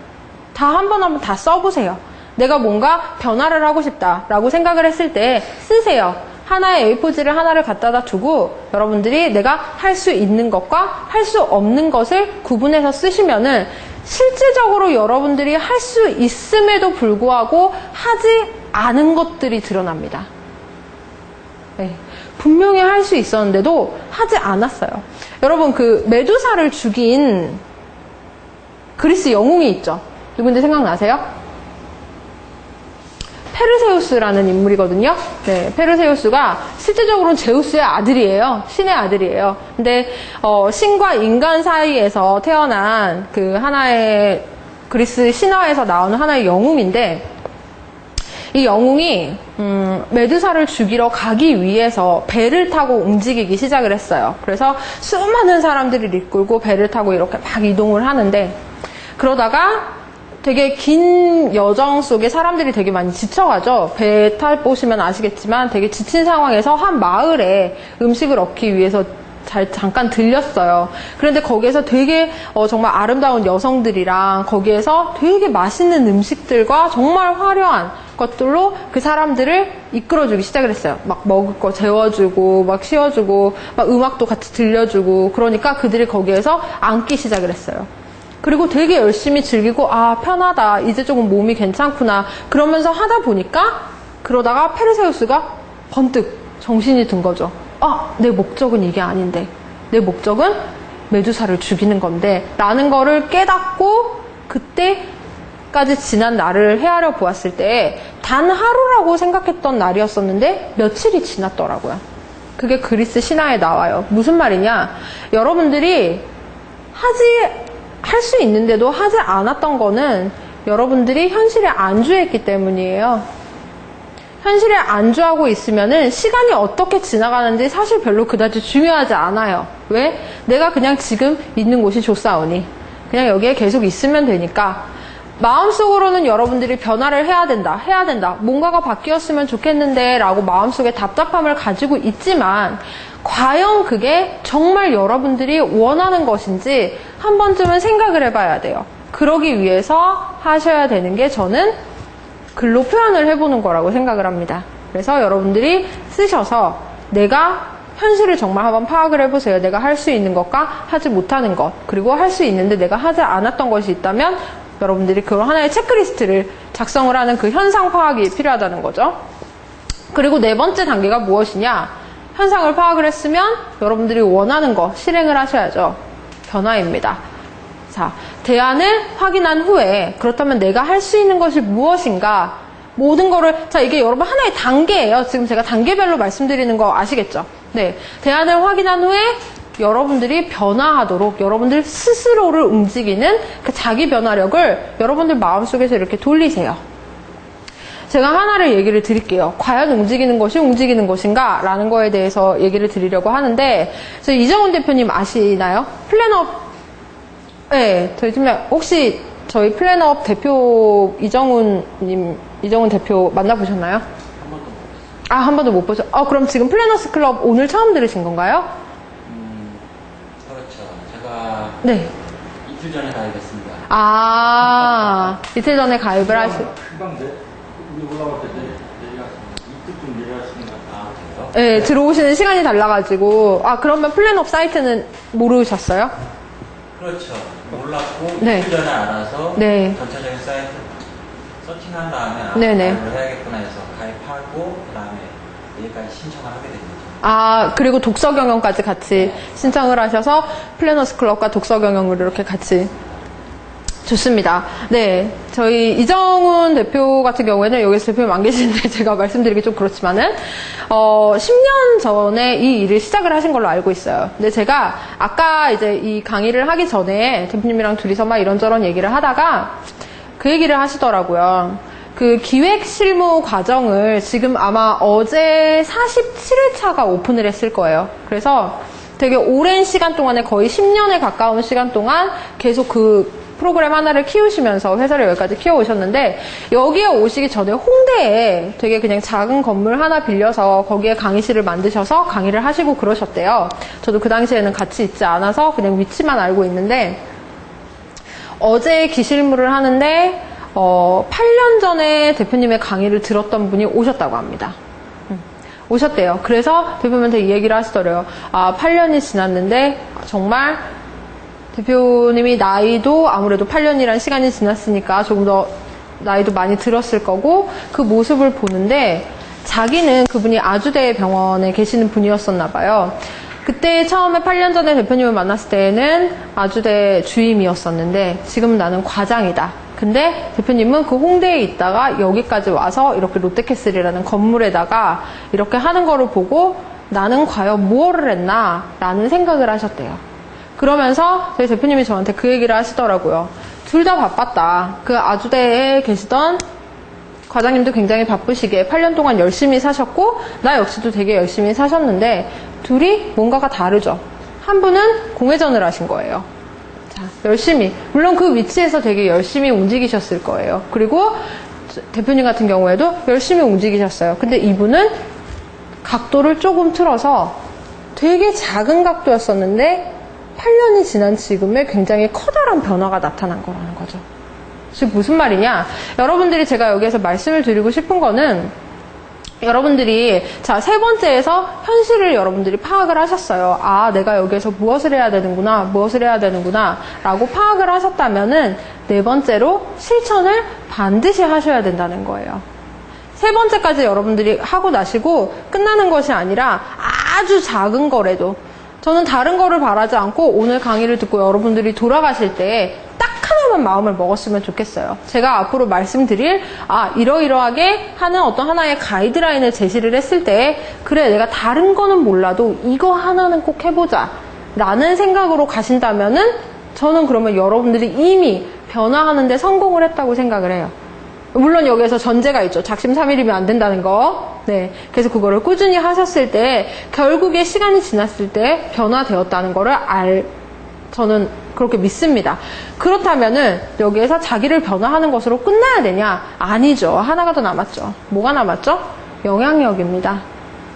다 한 번 다 써보세요. 내가 뭔가 변화를 하고 싶다라고 생각을 했을 때 쓰세요. 하나의 A4지를 하나를 갖다다 두고 여러분들이 내가 할 수 있는 것과 할 수 없는 것을 구분해서 쓰시면은 실제적으로 여러분들이 할 수 있음에도 불구하고 하지 않은 것들이 드러납니다. 네. 분명히 할 수 있었는데도 하지 않았어요. 여러분 그 메두사를 죽인 그리스 영웅이 있죠. 누군지 생각나세요? 페르세우스라는 인물이거든요. 네, 페르세우스가 실제적으로는 제우스의 아들이에요. 신의 아들이에요. 근데 신과 인간 사이에서 태어난 그 하나의 그리스 신화에서 나오는 하나의 영웅인데 이 영웅이 메두사를 죽이러 가기 위해서 배를 타고 움직이기 시작을 했어요. 그래서 수많은 사람들이 이끌고 배를 타고 이렇게 막 이동을 하는데 그러다가 되게 긴 여정 속에 사람들이 되게 많이 지쳐가죠. 배 타보시면 아시겠지만 되게 지친 상황에서 한 마을에 음식을 얻기 위해서 잠깐 들렸어요. 그런데 거기에서 되게 정말 아름다운 여성들이랑 거기에서 되게 맛있는 음식들과 정말 화려한 것들로 그 사람들을 이끌어주기 시작을 했어요. 막 먹을 거 재워주고 막 씌워주고 막 음악도 같이 들려주고 그러니까 그들이 거기에서 앉기 시작을 했어요. 그리고 되게 열심히 즐기고 편하다. 이제 조금 몸이 괜찮구나. 그러면서 하다 보니까 그러다가 페르세우스가 번뜩 정신이 든 거죠. 내 목적은 이게 아닌데. 내 목적은 메두사를 죽이는 건데 라는 거를 깨닫고 그때까지 지난 날을 헤아려 보았을 때 단 하루라고 생각했던 날이었었는데 며칠이 지났더라고요. 그게 그리스 신화에 나와요. 무슨 말이냐? 여러분들이 할 수 있는데도 하지 않았던 거는 여러분들이 현실에 안주했기 때문이에요. 현실에 안주하고 있으면은 시간이 어떻게 지나가는지 사실 별로 그다지 중요하지 않아요. 왜? 내가 그냥 지금 있는 곳이 좋사오니 그냥 여기에 계속 있으면 되니까 마음속으로는 여러분들이 변화를 해야 된다. 뭔가가 바뀌었으면 좋겠는데 라고 마음속에 답답함을 가지고 있지만 과연 그게 정말 여러분들이 원하는 것인지 한 번쯤은 생각을 해봐야 돼요. 그러기 위해서 하셔야 되는 게 저는 글로 표현을 해보는 거라고 생각을 합니다. 그래서 여러분들이 쓰셔서 내가 현실을 정말 한번 파악을 해보세요. 내가 할 수 있는 것과 하지 못하는 것, 그리고 할 수 있는데 내가 하지 않았던 것이 있다면 여러분들이 그런 하나의 체크리스트를 작성을 하는 그 현상 파악이 필요하다는 거죠. 그리고 네 번째 단계가 무엇이냐? 현상을 파악을 했으면 여러분들이 원하는 거 실행을 하셔야죠. 변화입니다. 자, 대안을 확인한 후에 그렇다면 내가 할 수 있는 것이 무엇인가? 모든 거를 이게 여러분 하나의 단계예요. 지금 제가 단계별로 말씀드리는 거 아시겠죠? 네, 대안을 확인한 후에 여러분들이 변화하도록 여러분들 스스로를 움직이는 그 자기 변화력을 여러분들 마음속에서 이렇게 돌리세요. 제가 하나를 얘기를 드릴게요. 과연 움직이는 것이 움직이는 것인가? 라는 거에 대해서 얘기를 드리려고 하는데, 이정훈 대표님 아시나요? 플래너업, 네, 저희 팀장, 혹시 저희 플래너업 대표 이정훈 대표 만나보셨나요? 한 번도 못 보셨어요. 그럼 지금 플래너스 클럽 오늘 처음 들으신 건가요? 그렇죠. 제가 네. 이틀 전에 가입했습니다. 이틀 전에 가입을 금방 우리 올라갈 때 이틀쯤 내려가시는 것 같아요. 네, 들어오시는 시간이 달라가지고. 그러면 플래너업 사이트는 모르셨어요? 그렇죠. 몰랐고 네. 이틀 전에 알아서 네. 전체적인 사이트 서칭한 다음에 네네. 가입을 해야겠구나 해서 가입하고 그다음에 여기까지 신청을 하게 됩니다. 그리고 독서 경영까지 같이 신청을 하셔서 플래너스 클럽과 독서 경영을 이렇게 같이. 좋습니다. 네. 저희 이정훈 대표 같은 경우에는 여기서 대표님 안 계시는데 제가 말씀드리기 좀 그렇지만은, 10년 전에 이 일을 시작을 하신 걸로 알고 있어요. 근데 제가 아까 이제 이 강의를 하기 전에 대표님이랑 둘이서 막 이런저런 얘기를 하다가 그 얘기를 하시더라고요. 그 기획 실무 과정을 지금 아마 어제 47회차가 오픈을 했을 거예요. 그래서 되게 오랜 시간 동안에 거의 10년에 가까운 시간 동안 계속 그 프로그램 하나를 키우시면서 회사를 여기까지 키워오셨는데, 여기에 오시기 전에 홍대에 되게 그냥 작은 건물 하나 빌려서 거기에 강의실을 만드셔서 강의를 하시고 그러셨대요. 저도 그 당시에는 같이 있지 않아서 그냥 위치만 알고 있는데, 어제 기실무를 하는데 8년 전에 대표님의 강의를 들었던 분이 오셨다고 합니다. 오셨대요. 그래서 대표님한테 이 얘기를 하시더래요. 8년이 지났는데 정말 대표님이 나이도 아무래도 8년이라는 시간이 지났으니까 조금 더 나이도 많이 들었을 거고, 그 모습을 보는데 자기는 그분이 아주대 병원에 계시는 분이었었나 봐요. 그때 처음에 8년 전에 대표님을 만났을 때는 아주대 주임이었었는데 지금은 나는 과장이다. 근데 대표님은 그 홍대에 있다가 여기까지 와서 이렇게 롯데캐슬이라는 건물에다가 이렇게 하는 거를 보고 나는 과연 무엇을 했나? 라는 생각을 하셨대요. 그러면서 저희 대표님이 저한테 그 얘기를 하시더라고요. 둘 다 바빴다. 그 아주대에 계시던 과장님도 굉장히 바쁘시게 8년 동안 열심히 사셨고, 나 역시도 되게 열심히 사셨는데 둘이 뭔가가 다르죠. 한 분은 공회전을 하신 거예요. 자, 열심히. 물론 그 위치에서 되게 열심히 움직이셨을 거예요. 그리고 대표님 같은 경우에도 열심히 움직이셨어요. 근데 이분은 각도를 조금 틀어서 되게 작은 각도였었는데 8년이 지난 지금에 굉장히 커다란 변화가 나타난 거라는 거죠. 즉 무슨 말이냐? 여러분들이 제가 여기에서 말씀을 드리고 싶은 거는, 여러분들이 세 번째에서 현실을 여러분들이 파악을 하셨어요. 내가 여기에서 무엇을 해야 되는구나 라고 파악을 하셨다면은 네 번째로 실천을 반드시 하셔야 된다는 거예요. 세 번째까지 여러분들이 하고 나시고 끝나는 것이 아니라 아주 작은 거라도, 저는 다른 거를 바라지 않고 오늘 강의를 듣고 여러분들이 돌아가실 때 딱 하나만 마음을 먹었으면 좋겠어요. 제가 앞으로 말씀드릴 이러이러하게 하는 어떤 하나의 가이드라인을 제시를 했을 때, 그래 내가 다른 거는 몰라도 이거 하나는 꼭 해보자 라는 생각으로 가신다면은 저는 그러면 여러분들이 이미 변화하는 데 성공을 했다고 생각을 해요. 물론 여기에서 전제가 있죠. 작심삼일이면 안 된다는 거. 네. 그래서 그거를 꾸준히 하셨을 때 결국에 시간이 지났을 때 변화되었다는 거를 저는 그렇게 믿습니다. 그렇다면은 여기에서 자기를 변화하는 것으로 끝나야 되냐? 아니죠. 하나가 더 남았죠. 뭐가 남았죠? 영향력입니다.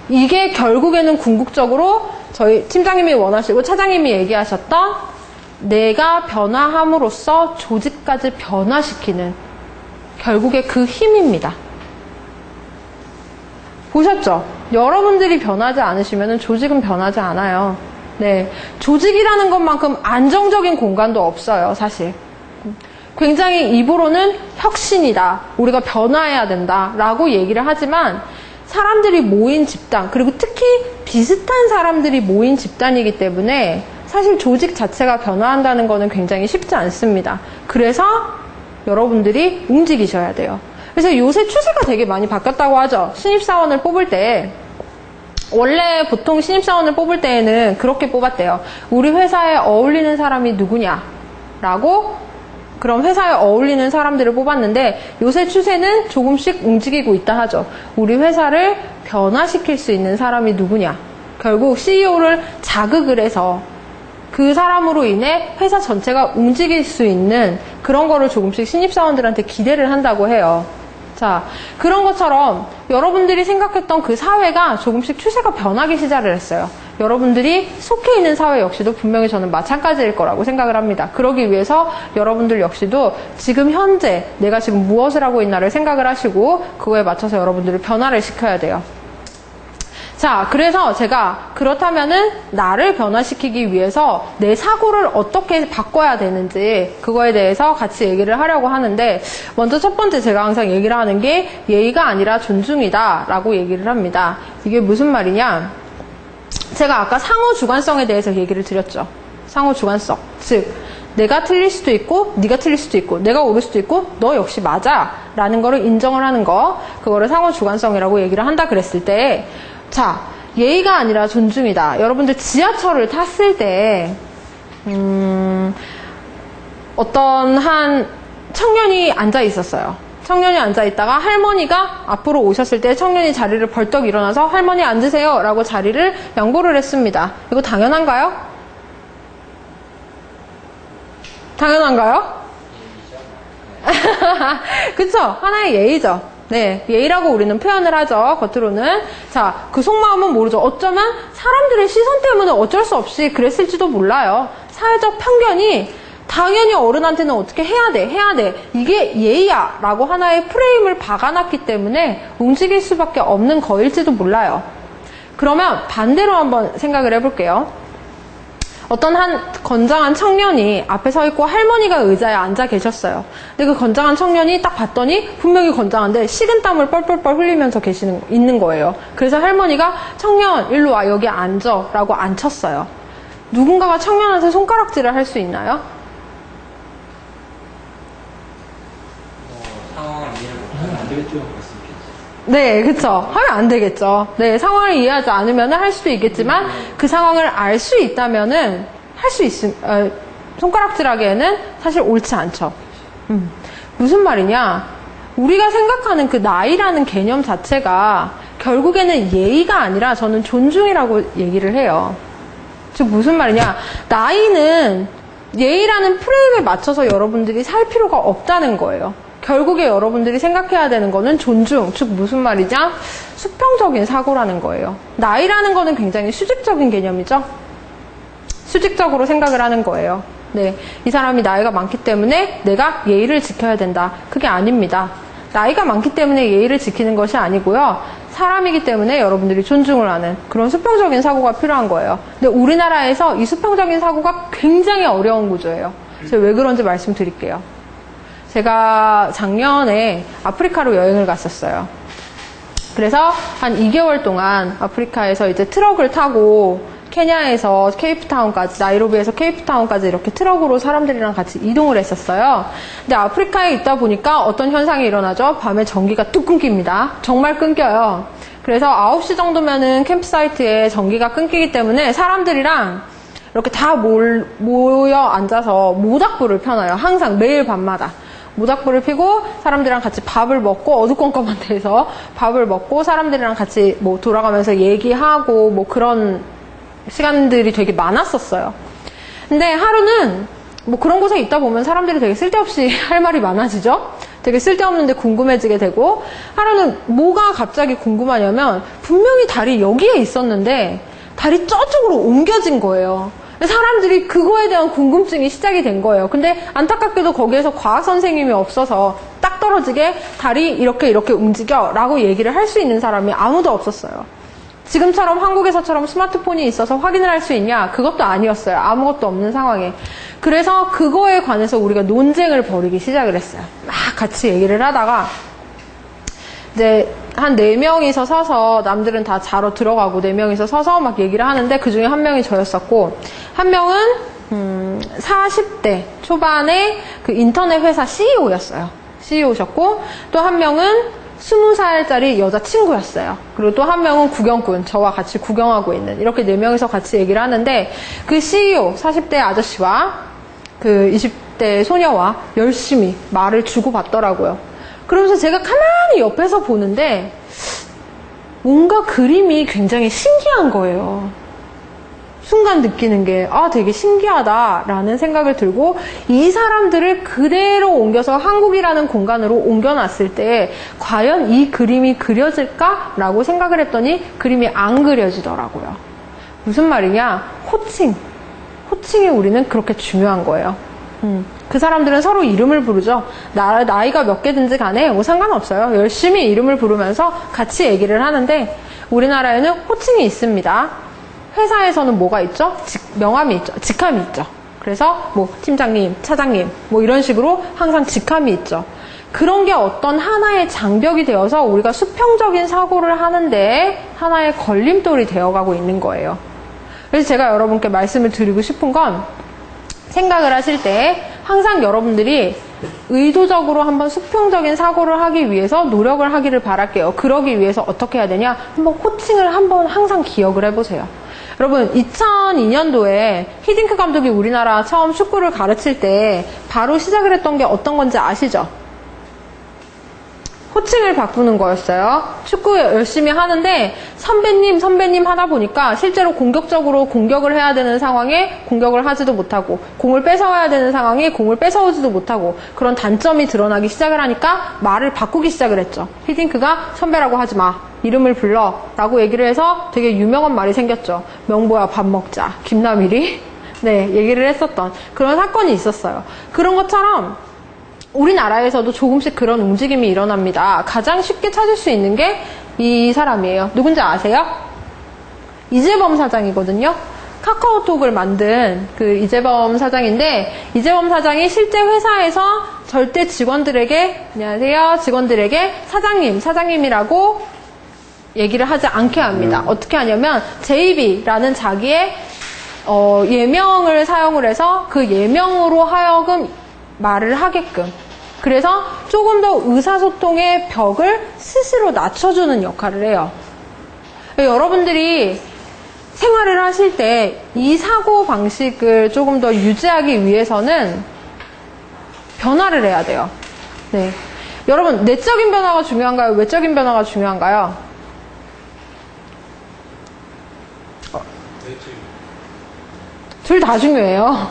이게 결국에는 궁극적으로 저희 팀장님이 원하시고 차장님이 얘기하셨던 내가 변화함으로써 조직까지 변화시키는 결국에 그 힘입니다. 보셨죠? 여러분들이 변하지 않으시면 조직은 변하지 않아요. 네, 조직이라는 것만큼 안정적인 공간도 없어요, 사실. 굉장히 입으로는 혁신이다, 우리가 변화해야 된다 라고 얘기를 하지만, 사람들이 모인 집단, 그리고 특히 비슷한 사람들이 모인 집단이기 때문에 사실 조직 자체가 변화한다는 것은 굉장히 쉽지 않습니다. 그래서 여러분들이 움직이셔야 돼요. 그래서 요새 추세가 되게 많이 바뀌었다고 하죠. 신입사원을 뽑을 때 원래 보통 신입사원을 뽑을 때에는 그렇게 뽑았대요. 우리 회사에 어울리는 사람이 누구냐 라고 그럼 회사에 어울리는 사람들을 뽑았는데 요새 추세는 조금씩 움직이고 있다 하죠. 우리 회사를 변화시킬 수 있는 사람이 누구냐? 결국 CEO를 자극을 해서 그 사람으로 인해 회사 전체가 움직일 수 있는 그런 거를 조금씩 신입사원들한테 기대를 한다고 해요. 자, 그런 것처럼 여러분들이 생각했던 그 사회가 조금씩 추세가 변하기 시작을 했어요. 여러분들이 속해 있는 사회 역시도 분명히 저는 마찬가지일 거라고 생각을 합니다. 그러기 위해서 여러분들 역시도 지금 현재 내가 지금 무엇을 하고 있나를 생각을 하시고 그거에 맞춰서 여러분들을 변화를 시켜야 돼요. 자, 그래서 제가 그렇다면은 나를 변화시키기 위해서 내 사고를 어떻게 바꿔야 되는지 그거에 대해서 같이 얘기를 하려고 하는데, 먼저 첫 번째 제가 항상 얘기를 하는 게 예의가 아니라 존중이다 라고 얘기를 합니다. 이게 무슨 말이냐? 제가 아까 상호 주관성에 대해서 얘기를 드렸죠. 상호 주관성. 즉, 내가 틀릴 수도 있고 네가 틀릴 수도 있고 내가 옳을 수도 있고 너 역시 맞아 라는 거를 인정을 하는 거, 그거를 상호 주관성이라고 얘기를 한다 그랬을 때, 자, 예의가 아니라 존중이다. 여러분들 지하철을 탔을 때 어떤 한 청년이 앉아 있었어요. 청년이 앉아 있다가 할머니가 앞으로 오셨을 때 청년이 자리를 벌떡 일어나서 할머니 앉으세요 라고 자리를 양보를 했습니다. 이거 당연한가요? 당연한가요? 그쵸? 하나의 예의죠. 네, 예의라고 우리는 표현을 하죠, 겉으로는. 자, 그 속마음은 모르죠. 어쩌면 사람들의 시선 때문에 어쩔 수 없이 그랬을지도 몰라요. 사회적 편견이 당연히 어른한테는 어떻게 해야 돼. 이게 예의야. 라고 하나의 프레임을 박아놨기 때문에 움직일 수밖에 없는 거일지도 몰라요. 그러면 반대로 한번 생각을 해볼게요. 어떤 한 건장한 청년이 앞에 서 있고 할머니가 의자에 앉아 계셨어요. 근데 그 건장한 청년이 딱 봤더니 분명히 건장한데 식은땀을 뻘뻘뻘 흘리면서 있는 거예요. 그래서 할머니가 청년 일로 와 여기 앉아 라고 앉혔어요. 누군가가 청년한테 손가락질을 할 수 있나요? 상황을 이해를 하면 안 되겠죠. 네, 그쵸. 하면 안 되겠죠. 네, 상황을 이해하지 않으면 할 수도 있겠지만 그 상황을 알 수 있다면은 할 수 손가락질하기에는 사실 옳지 않죠. 무슨 말이냐? 우리가 생각하는 그 나이라는 개념 자체가 결국에는 예의가 아니라 저는 존중이라고 얘기를 해요. 즉 무슨 말이냐? 나이는 예의라는 프레임에 맞춰서 여러분들이 살 필요가 없다는 거예요. 결국에 여러분들이 생각해야 되는 거는 존중, 즉 무슨 말이냐? 수평적인 사고라는 거예요. 나이라는 거는 굉장히 수직적인 개념이죠. 수직적으로 생각을 하는 거예요. 네, 이 사람이 나이가 많기 때문에 내가 예의를 지켜야 된다. 그게 아닙니다. 나이가 많기 때문에 예의를 지키는 것이 아니고요. 사람이기 때문에 여러분들이 존중을 하는 그런 수평적인 사고가 필요한 거예요. 근데 우리나라에서 이 수평적인 사고가 굉장히 어려운 구조예요. 제가 왜 그런지 말씀드릴게요. 제가 작년에 아프리카로 여행을 갔었어요. 그래서 한 2개월 동안 아프리카에서 이제 트럭을 타고 케냐에서 케이프타운까지, 나이로비에서 케이프타운까지 이렇게 트럭으로 사람들이랑 같이 이동을 했었어요. 근데 아프리카에 있다 보니까 어떤 현상이 일어나죠? 밤에 전기가 뚝 끊깁니다. 정말 끊겨요. 그래서 9시 정도면은 캠프사이트에 전기가 끊기기 때문에 사람들이랑 이렇게 다 모여 앉아서 모닥불을 펴놔요. 항상 매일 밤마다. 모닥불을 피고 사람들이랑 같이 밥을 먹고 어두컴컴한 데서 밥을 먹고 사람들이랑 같이 뭐 돌아가면서 얘기하고 뭐 그런 시간들이 되게 많았었어요. 근데 하루는 뭐 그런 곳에 있다 보면 사람들이 되게 쓸데없이 할 말이 많아지죠? 되게 쓸데없는데 궁금해지게 되고, 하루는 뭐가 갑자기 궁금하냐면 분명히 달이 여기에 있었는데 달이 저쪽으로 옮겨진 거예요. 사람들이 그거에 대한 궁금증이 시작이 된 거예요. 근데 안타깝게도 거기에서 과학 선생님이 없어서 딱 떨어지게 달이 이렇게 움직여 라고 얘기를 할 수 있는 사람이 아무도 없었어요. 지금처럼 한국에서처럼 스마트폰이 있어서 확인을 할 수 있냐? 그것도 아니었어요. 아무것도 없는 상황에. 그래서 그거에 관해서 우리가 논쟁을 벌이기 시작을 했어요. 막 같이 얘기를 하다가 이제 한 4명이서 서서, 남들은 다 자러 들어가고 4명이서 서서 막 얘기를 하는데 그 중에 한 명이 저였었고, 한 명은 40대 초반에 그 인터넷 회사 CEO였어요. CEO셨고, 또 한 명은 20살짜리 여자친구였어요. 그리고 또 한 명은 구경꾼, 저와 같이 구경하고 있는, 이렇게 4명이서 같이 얘기를 하는데, 그 CEO 40대 아저씨와 그 20대의 소녀와 열심히 말을 주고받더라고요. 그러면서 제가 가만히 옆에서 보는데 뭔가 그림이 굉장히 신기한 거예요. 순간 느끼는 게 되게 신기하다라는 생각을 들고 이 사람들을 그대로 옮겨서 한국이라는 공간으로 옮겨놨을 때 과연 이 그림이 그려질까라고 생각을 했더니 그림이 안 그려지더라고요. 무슨 말이냐? 호칭이 우리는 그렇게 중요한 거예요. 그 사람들은 서로 이름을 부르죠. 나이가 몇 개든지 간에 뭐 상관없어요. 열심히 이름을 부르면서 같이 얘기를 하는데 우리나라에는 호칭이 있습니다. 회사에서는 뭐가 있죠? 명함이 있죠. 직함이 있죠. 그래서 뭐 팀장님, 차장님 뭐 이런 식으로 항상 직함이 있죠. 그런 게 어떤 하나의 장벽이 되어서 우리가 수평적인 사고를 하는데 하나의 걸림돌이 되어가고 있는 거예요. 그래서 제가 여러분께 말씀을 드리고 싶은 건 생각을 하실 때 항상 여러분들이 의도적으로 한번 수평적인 사고를 하기 위해서 노력을 하기를 바랄게요. 그러기 위해서 어떻게 해야 되냐? 한번 호칭을 한번 항상 기억을 해보세요. 여러분 2002년도에 히딩크 감독이 우리나라 처음 축구를 가르칠 때 바로 시작을 했던 게 어떤 건지 아시죠? 호칭을 바꾸는 거였어요. 축구 열심히 하는데 선배님 하다 보니까 실제로 공격적으로 공격을 해야 되는 상황에 공격을 하지도 못하고 공을 뺏어와야 되는 상황에 공을 뺏어오지도 못하고 그런 단점이 드러나기 시작을 하니까 말을 바꾸기 시작을 했죠. 히딩크가 선배라고 하지 마. 이름을 불러 라고 얘기를 해서 되게 유명한 말이 생겼죠. 명보야 밥 먹자. 김남일이 얘기를 했었던 그런 사건이 있었어요. 그런 것처럼 우리나라에서도 조금씩 그런 움직임이 일어납니다. 가장 쉽게 찾을 수 있는 게 이 사람이에요. 누군지 아세요? 이재범 사장이거든요. 카카오톡을 만든 그 이재범 사장인데 이재범 사장이 실제 회사에서 절대 직원들에게 안녕하세요 직원들에게 사장님이라고 얘기를 하지 않게 합니다. 어떻게 하냐면 JB라는 자기의 예명을 사용을 해서 그 예명으로 하여금 말을 하게끔 그래서 조금 더 의사소통의 벽을 스스로 낮춰주는 역할을 해요. 여러분들이 생활을 하실 때 이 사고방식을 조금 더 유지하기 위해서는 변화를 해야 돼요. 네. 여러분 내적인 변화가 중요한가요? 외적인 변화가 중요한가요? 둘 다 중요해요.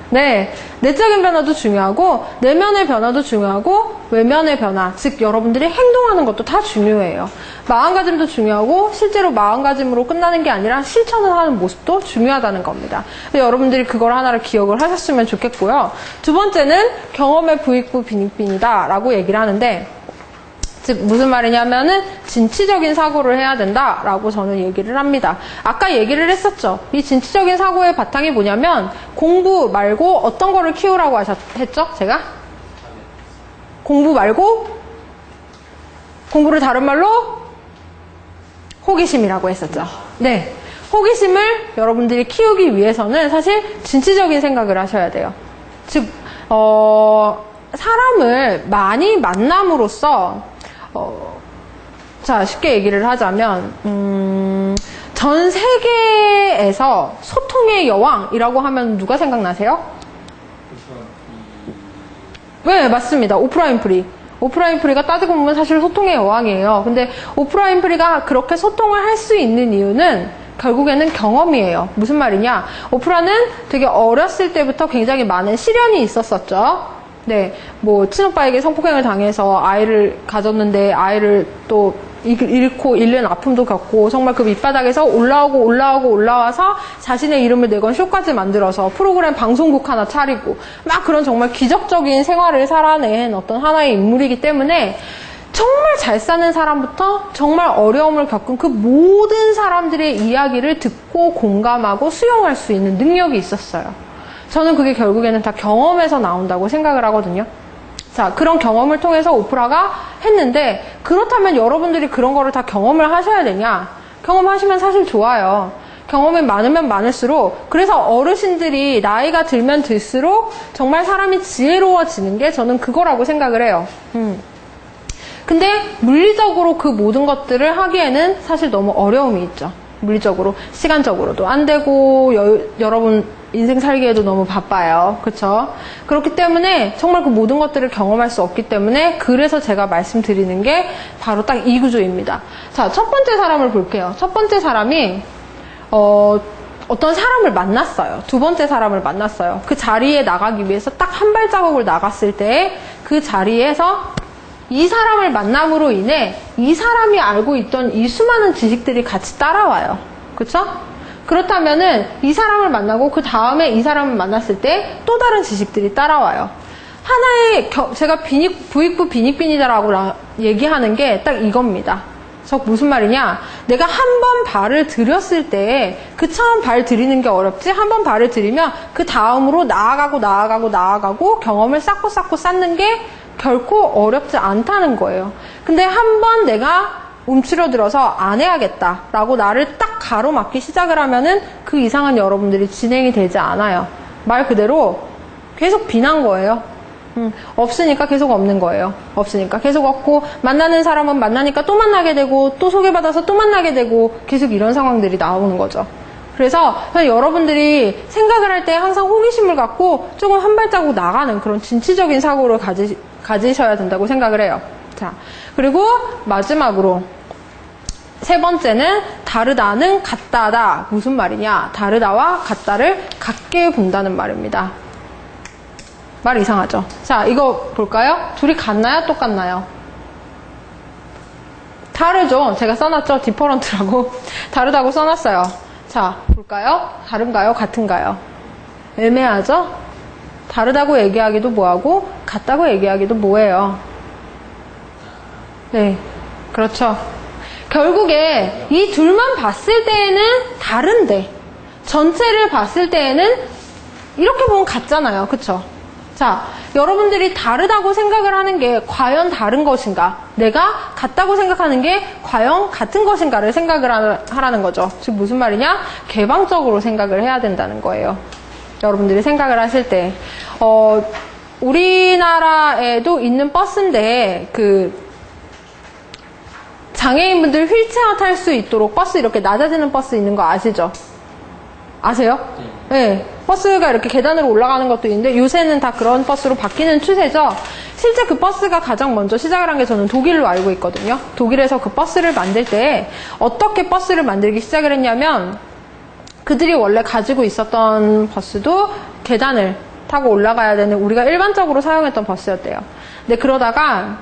네, 내적인 변화도 중요하고 내면의 변화도 중요하고 외면의 변화, 즉 여러분들이 행동하는 것도 다 중요해요. 마음가짐도 중요하고 실제로 마음가짐으로 끝나는 게 아니라 실천을 하는 모습도 중요하다는 겁니다. 여러분들이 그걸 하나를 기억을 하셨으면 좋겠고요. 두 번째는 경험의 부익부 빈익빈이다 라고 얘기를 하는데 즉 무슨 말이냐면은 진취적인 사고를 해야 된다라고 저는 얘기를 합니다. 아까 얘기를 했었죠. 이 진취적인 사고의 바탕이 뭐냐면 공부 말고 어떤 거를 키우라고 했죠? 제가? 공부 말고 공부를 다른 말로 호기심이라고 했었죠. 네. 호기심을 여러분들이 키우기 위해서는 사실 진취적인 생각을 하셔야 돼요. 즉 사람을 많이 만남으로써 자, 쉽게 얘기를 하자면, 전 세계에서 소통의 여왕이라고 하면 누가 생각나세요? 네, 맞습니다. 오프라 윈프리. 오프라 윈프리가 따지고 보면 사실 소통의 여왕이에요. 근데 오프라 윈프리가 그렇게 소통을 할 수 있는 이유는 결국에는 경험이에요. 무슨 말이냐? 오프라는 되게 어렸을 때부터 굉장히 많은 시련이 있었었죠. 네, 뭐 친오빠에게 성폭행을 당해서 아이를 가졌는데 아이를 또 잃고 잃는 아픔도 겪고 정말 그 밑바닥에서 올라와서 자신의 이름을 내건 쇼까지 만들어서 프로그램 방송국 하나 차리고 막 그런 정말 기적적인 생활을 살아낸 어떤 하나의 인물이기 때문에 정말 잘 사는 사람부터 정말 어려움을 겪은 그 모든 사람들의 이야기를 듣고 공감하고 수용할 수 있는 능력이 있었어요. 저는 그게 결국에는 다 경험에서 나온다고 생각을 하거든요. 자, 그런 경험을 통해서 오프라가 했는데 그렇다면 여러분들이 그런 거를 다 경험을 하셔야 되냐? 경험하시면 사실 좋아요. 경험이 많으면 많을수록 그래서 어르신들이 나이가 들면 들수록 정말 사람이 지혜로워지는 게 저는 그거라고 생각을 해요. 근데 물리적으로 그 모든 것들을 하기에는 사실 너무 어려움이 있죠. 물리적으로, 시간적으로도 안 되고, 여러분 인생 살기에도 너무 바빠요. 그쵸? 그렇기 때문에 정말 그 모든 것들을 경험할 수 없기 때문에 그래서 제가 말씀드리는 게 바로 딱 이 구조입니다. 자, 첫 번째 사람을 볼게요. 첫 번째 사람이 어떤 사람을 만났어요. 두 번째 사람을 만났어요. 그 자리에 나가기 위해서 딱 한 발자국을 나갔을 때 그 자리에서 이 사람을 만남으로 인해 이 사람이 알고 있던 이 수많은 지식들이 같이 따라와요. 그쵸? 그렇다면은 이 사람을 만나고 그 다음에 이 사람을 만났을 때 또 다른 지식들이 따라와요. 하나의 제가 부익부 빈익빈이다라고 얘기하는 게 딱 이겁니다. 즉 무슨 말이냐? 내가 한 번 발을 들였을 때 그 처음 발 들이는 게 어렵지, 한 번 발을 들이면 그 다음으로 나아가고 경험을 쌓고 쌓는 게 결코 어렵지 않다는 거예요. 근데 한 번 내가 움츠러들어서 안 해야겠다라고 나를 딱 가로막기 시작을 하면은 그 이상은 여러분들이 진행이 되지 않아요. 말 그대로 계속 빈한 거예요. 없으니까 계속 없는 거예요. 없으니까 계속 없고, 만나는 사람은 만나니까 또 만나게 되고, 또 소개받아서 또 만나게 되고, 계속 이런 상황들이 나오는 거죠. 그래서 여러분들이 생각을 할 때 항상 호기심을 갖고 조금 한 발자국 나가는 그런 진취적인 사고를 가지셔야 된다고 생각을 해요. 자, 그리고 마지막으로 세 번째는 다르다는 같다다. 무슨 말이냐? 다르다와 같다를 같게 본다는 말입니다. 말 이상하죠? 자, 이거 볼까요? 둘이 같나요? 똑같나요? 다르죠? 제가 써놨죠? 디퍼런트라고. 다르다고 써놨어요. 자, 볼까요? 다른가요? 같은가요? 애매하죠? 다르다고 얘기하기도 뭐하고, 같다고 얘기하기도 뭐예요? 네, 그렇죠. 결국에 이 둘만 봤을 때에는 다른데, 전체를 봤을 때에는 이렇게 보면 같잖아요. 그쵸? 자, 여러분들이 다르다고 생각을 하는 게 과연 다른 것인가? 내가 같다고 생각하는 게 과연 같은 것인가를 생각을 하라는 거죠. 즉 무슨 말이냐? 개방적으로 생각을 해야 된다는 거예요. 여러분들이 생각을 하실 때 우리나라에도 있는 버스인데 장애인분들 휠체어 탈 수 있도록 버스 이렇게 낮아지는 버스 있는 거 아시죠? 아세요? 네. 버스가 이렇게 계단으로 올라가는 것도 있는데 요새는 다 그런 버스로 바뀌는 추세죠. 실제 그 버스가 가장 먼저 시작을 한 게 저는 독일로 알고 있거든요. 독일에서 그 버스를 만들 때 어떻게 버스를 만들기 시작을 했냐면 그들이 원래 가지고 있었던 버스도 계단을 타고 올라가야 되는 우리가 일반적으로 사용했던 버스였대요. 근데 그러다가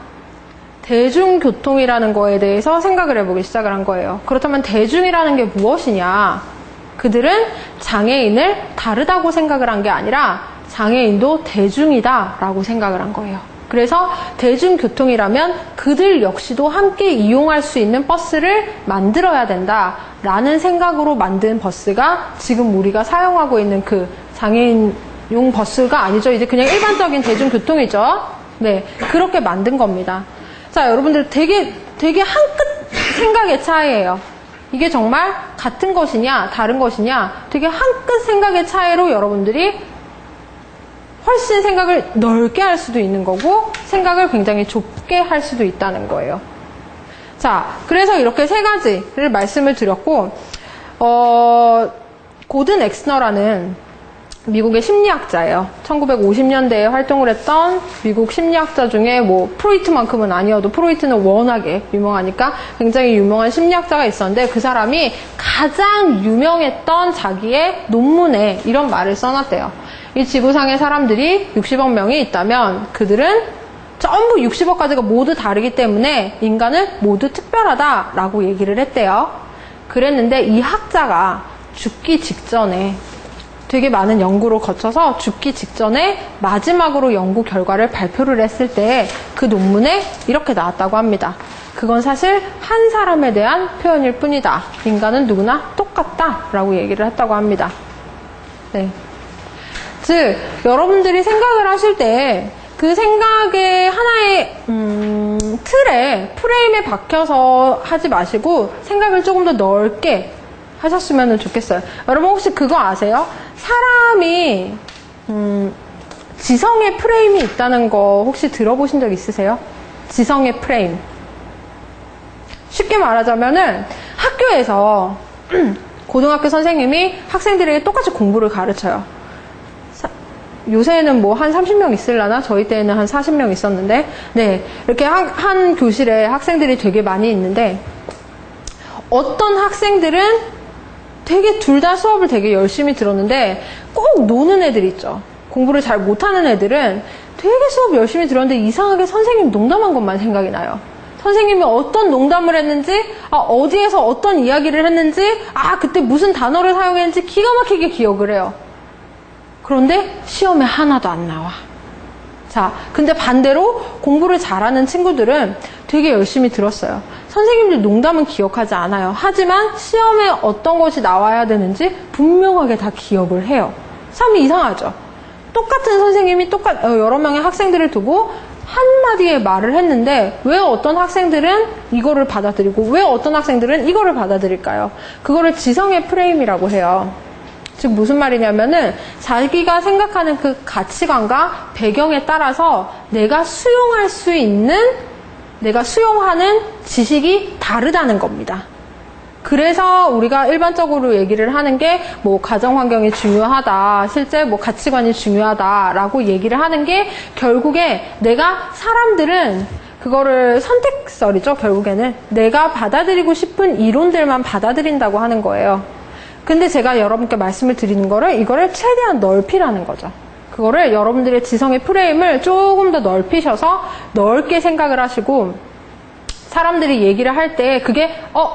대중교통이라는 거에 대해서 생각을 해보기 시작을 한 거예요. 그렇다면 대중이라는 게 무엇이냐? 그들은 장애인을 다르다고 생각을 한 게 아니라 장애인도 대중이다 라고 생각을 한 거예요. 그래서 대중교통이라면 그들 역시도 함께 이용할 수 있는 버스를 만들어야 된다라는 생각으로 만든 버스가 지금 우리가 사용하고 있는 그 장애인용 버스가 아니죠. 이제 그냥 일반적인 대중교통이죠. 네, 그렇게 만든 겁니다. 자, 여러분들 되게 한 끗 생각의 차이예요. 이게 정말 같은 것이냐 다른 것이냐 되게 한 끗 생각의 차이로 여러분들이 훨씬 생각을 넓게 할 수도 있는 거고 생각을 굉장히 좁게 할 수도 있다는 거예요. 자, 그래서 이렇게 세 가지를 말씀을 드렸고 고든 엑스너라는 미국의 심리학자예요. 1950년대에 활동을 했던 미국 심리학자 중에 뭐 프로이트만큼은 아니어도 프로이트는 워낙에 유명하니까 굉장히 유명한 심리학자가 있었는데 그 사람이 가장 유명했던 자기의 논문에 이런 말을 써놨대요. 이 지구상의 사람들이 60억 명이 있다면 그들은 전부 60억 가지가 모두 다르기 때문에 인간은 모두 특별하다라고 얘기를 했대요. 그랬는데 이 학자가 죽기 직전에 되게 많은 연구를 거쳐서 죽기 직전에 마지막으로 연구 결과를 발표를 했을 때 그 논문에 이렇게 나왔다고 합니다. 그건 사실 한 사람에 대한 표현일 뿐이다. 인간은 누구나 똑같다 라고 얘기를 했다고 합니다. 네. 즉 여러분들이 생각을 하실 때 그 생각의 하나의 틀에 프레임에 박혀서 하지 마시고 생각을 조금 더 넓게 하셨으면 좋겠어요. 여러분 혹시 그거 아세요? 사람이 지성의 프레임이 있다는 거 혹시 들어보신 적 있으세요? 지성의 프레임. 쉽게 말하자면은 학교에서 고등학교 선생님이 학생들에게 똑같이 공부를 가르쳐요. 요새는 뭐 한 30명 있을라나? 저희 때는 한 40명 있었는데, 네. 이렇게 한 교실에 학생들이 되게 많이 있는데, 어떤 학생들은 되게 둘 다 수업을 되게 열심히 들었는데, 꼭 노는 애들 있죠. 공부를 잘 못하는 애들은 되게 수업 열심히 들었는데, 이상하게 선생님 농담한 것만 생각이 나요. 선생님이 어떤 농담을 했는지, 어디에서 어떤 이야기를 했는지, 그때 무슨 단어를 사용했는지 기가 막히게 기억을 해요. 그런데 시험에 하나도 안 나와. 자, 근데 반대로 공부를 잘하는 친구들은 되게 열심히 들었어요. 선생님들 농담은 기억하지 않아요. 하지만 시험에 어떤 것이 나와야 되는지 분명하게 다 기억을 해요. 참 이상하죠? 똑같은 선생님이 여러 명의 학생들을 두고 한마디의 말을 했는데 왜 어떤 학생들은 이거를 받아들이고 왜 어떤 학생들은 이거를 받아들일까요? 그거를 지성의 프레임이라고 해요. 즉 무슨 말이냐면은 자기가 생각하는 그 가치관과 배경에 따라서 내가 수용하는 지식이 다르다는 겁니다. 그래서 우리가 일반적으로 얘기를 하는 게 뭐 가정 환경이 중요하다, 실제 뭐 가치관이 중요하다라고 얘기를 하는 게 결국에 사람들은 그거를 선택설이죠. 결국에는 내가 받아들이고 싶은 이론들만 받아들인다고 하는 거예요. 근데 제가 여러분께 말씀을 드리는 이거를 최대한 넓히라는 거죠. 그거를 여러분들의 지성의 프레임을 조금 더 넓히셔서 넓게 생각을 하시고 사람들이 얘기를 할 때 그게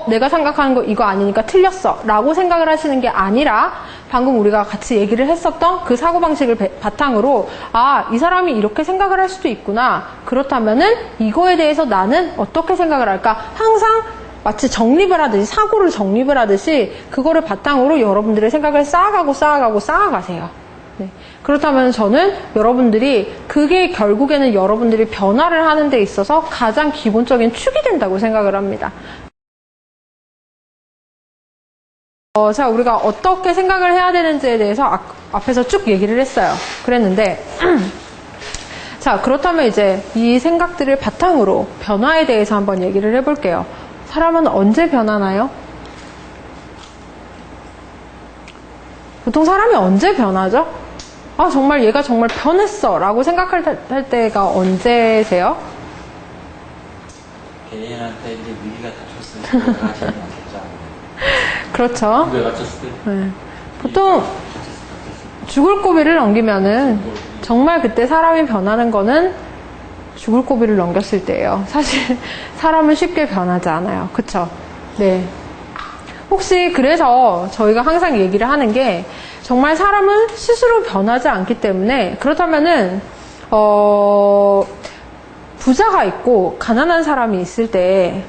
내가 생각하는 거 이거 아니니까 틀렸어 라고 생각을 하시는 게 아니라 방금 우리가 같이 얘기를 했었던 그 사고방식을 바탕으로 이 사람이 이렇게 생각을 할 수도 있구나. 그렇다면은 이거에 대해서 나는 어떻게 생각을 할까? 항상 마치 사고를 정립을 하듯이 그거를 바탕으로 여러분들의 생각을 쌓아가세요. 네. 그렇다면 저는 그게 결국에는 여러분들이 변화를 하는 데 있어서 가장 기본적인 축이 된다고 생각을 합니다. 자, 우리가 어떻게 생각을 해야 되는지에 대해서 앞에서 쭉 얘기를 했어요. 그랬는데, 자, 그렇다면 이제 이 생각들을 바탕으로 변화에 대해서 한번 얘기를 해볼게요. 사람은 언제 변하나요? 보통 사람이 언제 변하죠? 정말 얘가 정말 변했어 라고 생각할 때가 언제세요? 개인한테 이제 위기가 닥쳤을 때 하시는 거겠죠. 그렇죠. 왜 갇혔을 때? 네. 보통 죽을 고비를 넘기면은 정말 그때 사람이 변하는 거는 죽을 고비를 넘겼을 때예요. 사실 사람은 쉽게 변하지 않아요. 그쵸? 네. 혹시 그래서 저희가 항상 얘기를 하는 게 정말 사람은 스스로 변하지 않기 때문에 그렇다면은 부자가 있고 가난한 사람이 있을 때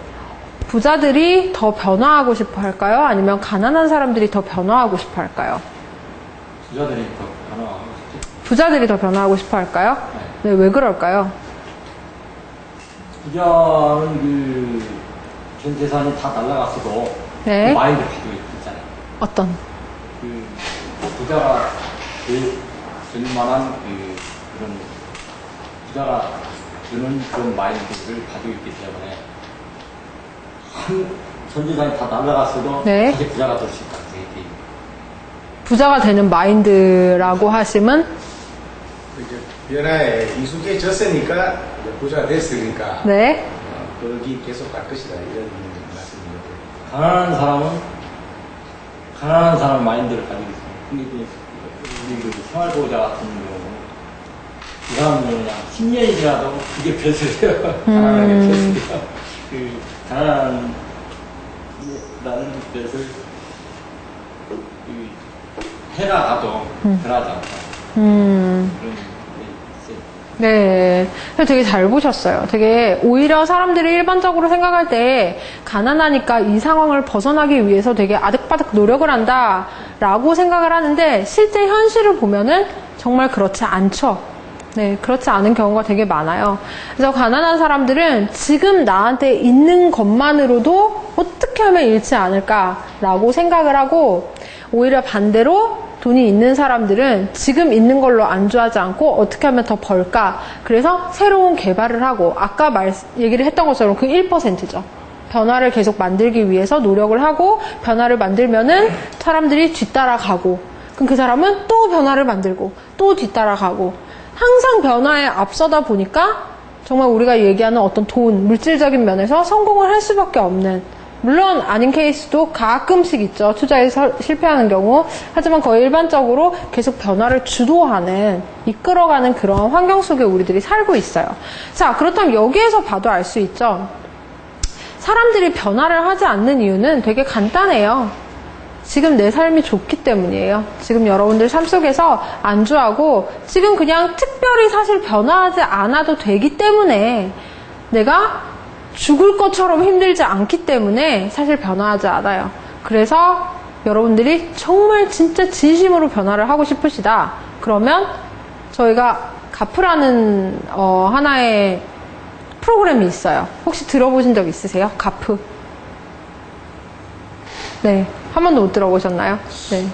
부자들이 더 변화하고 싶어 할까요? 아니면 가난한 사람들이 더 변화하고 싶어 할까요? 부자들이 더 변화하고 싶지. 부자들이 더 변화하고 싶어 할까요? 네, 왜 그럴까요? 부자는 전 재산이 다 날라갔어도 네. 그 마인드를 가지고 있잖아요. 어떤? 부자가 될 만한 그런 부자가 주는 그런 마인드를 가지고 있기 때문에 전 재산이 다 날라갔어도 네. 다시 부자가 될 수 있다. 그게 부자가 되는 마인드라고 하시면 변화에 익숙해졌으니까 부자가 됐으니까 네. 거기 계속 갈 것이다 이런 말씀입니다. 가난한 사람 마인드를 가지고 있어요. 근데 우리 그 생활보호자 같은 경우 이 사람들은 그냥 10년이 지나도 그게 벼슬이에요. 가난하게 벼슬이요. 가난한 나는 벼슬 해나가도 변하지 않다. 그런 네. 되게 잘 보셨어요. 되게 오히려 사람들이 일반적으로 생각할 때 가난하니까 이 상황을 벗어나기 위해서 되게 아득바득 노력을 한다 라고 생각을 하는데 실제 현실을 보면은 정말 그렇지 않죠. 네, 그렇지 않은 경우가 되게 많아요. 그래서 가난한 사람들은 지금 나한테 있는 것만으로도 어떻게 하면 잃지 않을까라고 생각을 하고 오히려 반대로 돈이 있는 사람들은 지금 있는 걸로 안주하지 않고 어떻게 하면 더 벌까? 그래서 새로운 개발을 하고 아까 얘기를 했던 것처럼 그 1%죠. 변화를 계속 만들기 위해서 노력을 하고 변화를 만들면은 사람들이 뒤따라가고 그럼 그 사람은 또 변화를 만들고 또 뒤따라가고 항상 변화에 앞서다 보니까 정말 우리가 얘기하는 어떤 돈, 물질적인 면에서 성공을 할 수밖에 없는 물론 아닌 케이스도 가끔씩 있죠. 투자에서 실패하는 경우. 하지만 거의 일반적으로 계속 변화를 주도하는, 이끌어가는 그런 환경 속에 우리들이 살고 있어요. 자, 그렇다면 여기에서 봐도 알 수 있죠. 사람들이 변화를 하지 않는 이유는 되게 간단해요. 지금 내 삶이 좋기 때문이에요. 지금 여러분들 삶 속에서 안주하고 지금 그냥 특별히 사실 변화하지 않아도 되기 때문에 내가 죽을 것처럼 힘들지 않기 때문에 사실 변화하지 않아요. 그래서 여러분들이 정말 진짜 진심으로 변화를 하고 싶으시다. 그러면 저희가 가프라는 하나의 프로그램이 있어요. 혹시 들어보신 적 있으세요? 가프. 네. 한 번도 못 들어보셨나요? 네.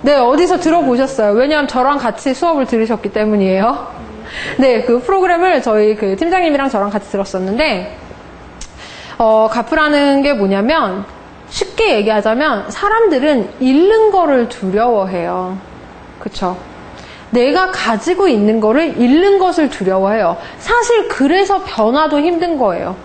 네, 어디서 들어보셨어요. 왜냐하면 저랑 같이 수업을 들으셨기 때문이에요. 네, 그 프로그램을 저희 그 팀장님이랑 저랑 같이 들었었는데, 가프라는 게 뭐냐면, 쉽게 얘기하자면, 사람들은 잃는 거를 두려워해요. 그쵸? 내가 가지고 있는 거를 잃는 것을 두려워해요. 사실 그래서 변화도 힘든 거예요.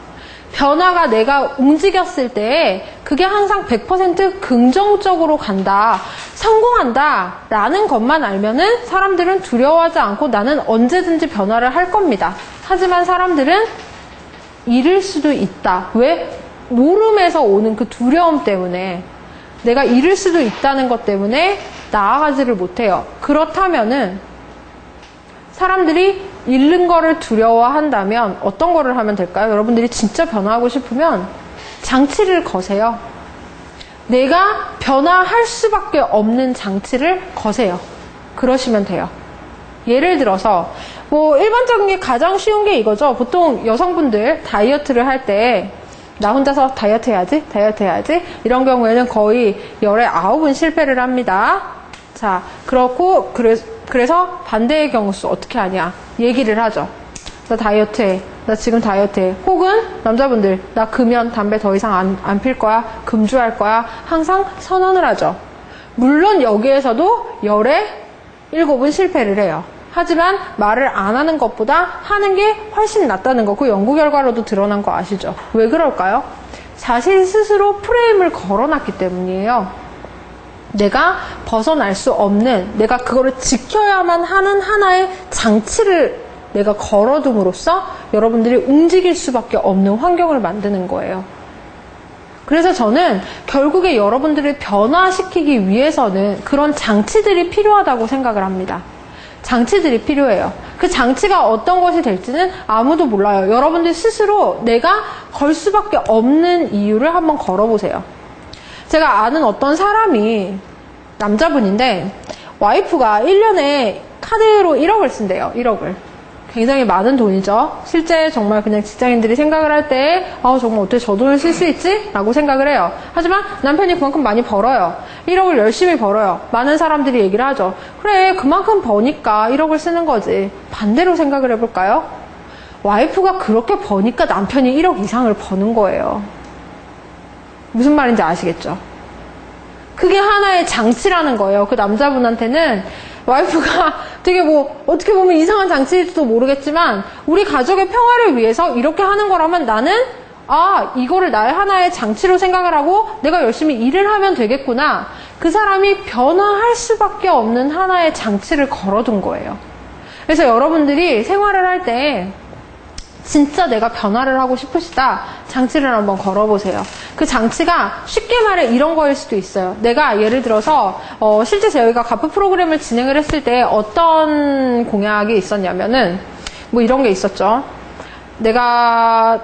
변화가 내가 움직였을 때 그게 항상 100% 긍정적으로 간다, 성공한다 라는 것만 알면은 사람들은 두려워하지 않고 나는 언제든지 변화를 할 겁니다. 하지만 사람들은 잃을 수도 있다. 왜? 모름에서 오는 그 두려움 때문에 내가 잃을 수도 있다는 것 때문에 나아가지를 못해요. 그렇다면은 사람들이 잃는 거를 두려워한다면 어떤 거를 하면 될까요? 여러분들이 진짜 변화하고 싶으면 장치를 거세요. 내가 변화할 수밖에 없는 장치를 거세요. 그러시면 돼요. 예를 들어서 뭐 일반적인 게 가장 쉬운 게 이거죠. 보통 여성분들 다이어트를 할 때 나 혼자서 다이어트 해야지 이런 경우에는 거의 열에 9은 실패를 합니다. 자, 그렇고 그래서 반대의 경우 수 어떻게 하냐 얘기를 하죠. 나 다이어트 해. 나 지금 다이어트 해. 혹은 남자분들 나 금연 담배 더 이상 안 필 거야. 금주할 거야. 항상 선언을 하죠. 물론 여기에서도 열에 7은 실패를 해요. 하지만 말을 안 하는 것보다 하는 게 훨씬 낫다는 거. 그 연구 결과로도 드러난 거 아시죠? 왜 그럴까요? 자신 스스로 프레임을 걸어놨기 때문이에요. 내가 벗어날 수 없는, 내가 그거를 지켜야만 하는 하나의 장치를 내가 걸어둠으로써 여러분들이 움직일 수밖에 없는 환경을 만드는 거예요. 그래서 저는 결국에 여러분들을 변화시키기 위해서는 그런 장치들이 필요하다고 생각을 합니다. 장치들이 필요해요. 그 장치가 어떤 것이 될지는 아무도 몰라요. 여러분들 스스로 내가 걸 수밖에 없는 이유를 한번 걸어보세요. 제가 아는 어떤 사람이 남자분인데 와이프가 1년에 카드로 1억을 쓴대요. 1억을. 굉장히 많은 돈이죠. 실제 정말 그냥 직장인들이 생각을 할 때 정말 어떻게 저 돈을 쓸 수 있지? 라고 생각을 해요. 하지만 남편이 그만큼 많이 벌어요. 1억을 열심히 벌어요. 많은 사람들이 얘기를 하죠. 그래, 그만큼 버니까 1억을 쓰는 거지. 반대로 생각을 해볼까요? 와이프가 그렇게 버니까 남편이 1억 이상을 버는 거예요. 무슨 말인지 아시겠죠? 그게 하나의 장치라는 거예요. 그 남자분한테는 와이프가 되게 어떻게 보면 이상한 장치일지도 모르겠지만 우리 가족의 평화를 위해서 이렇게 하는 거라면 나는 이거를 나의 하나의 장치로 생각을 하고 내가 열심히 일을 하면 되겠구나. 그 사람이 변화할 수밖에 없는 하나의 장치를 걸어둔 거예요. 그래서 여러분들이 생활을 할 때 진짜 내가 변화를 하고 싶으시다. 장치를 한번 걸어보세요. 그 장치가 쉽게 말해 이런 거일 수도 있어요. 내가 예를 들어서 실제 저희가 가프 프로그램을 진행을 했을 때 어떤 공약이 있었냐면은 이런 게 있었죠. 내가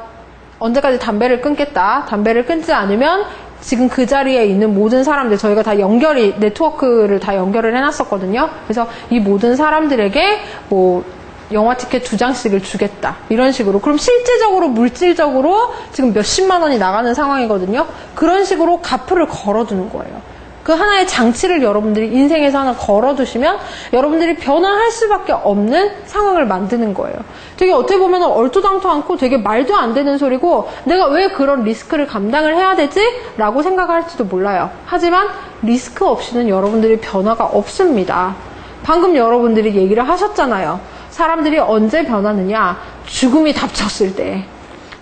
언제까지 담배를 끊겠다. 담배를 끊지 않으면 지금 그 자리에 있는 모든 사람들 저희가 다 네트워크를 다 연결을 해놨었거든요. 그래서 이 모든 사람들에게 영화 티켓 2장씩을 주겠다. 이런 식으로. 그럼 실제적으로, 물질적으로 지금 몇십만 원이 나가는 상황이거든요. 그런 식으로 가프를 걸어두는 거예요. 그 하나의 장치를 여러분들이 인생에서 하나 걸어두시면 여러분들이 변화할 수밖에 없는 상황을 만드는 거예요. 되게 어떻게 보면 얼토당토 않고 되게 말도 안 되는 소리고 내가 왜 그런 리스크를 감당을 해야 되지? 라고 생각할지도 몰라요. 하지만 리스크 없이는 여러분들이 변화가 없습니다. 방금 여러분들이 얘기를 하셨잖아요. 사람들이 언제 변하느냐? 죽음이 닥쳤을 때.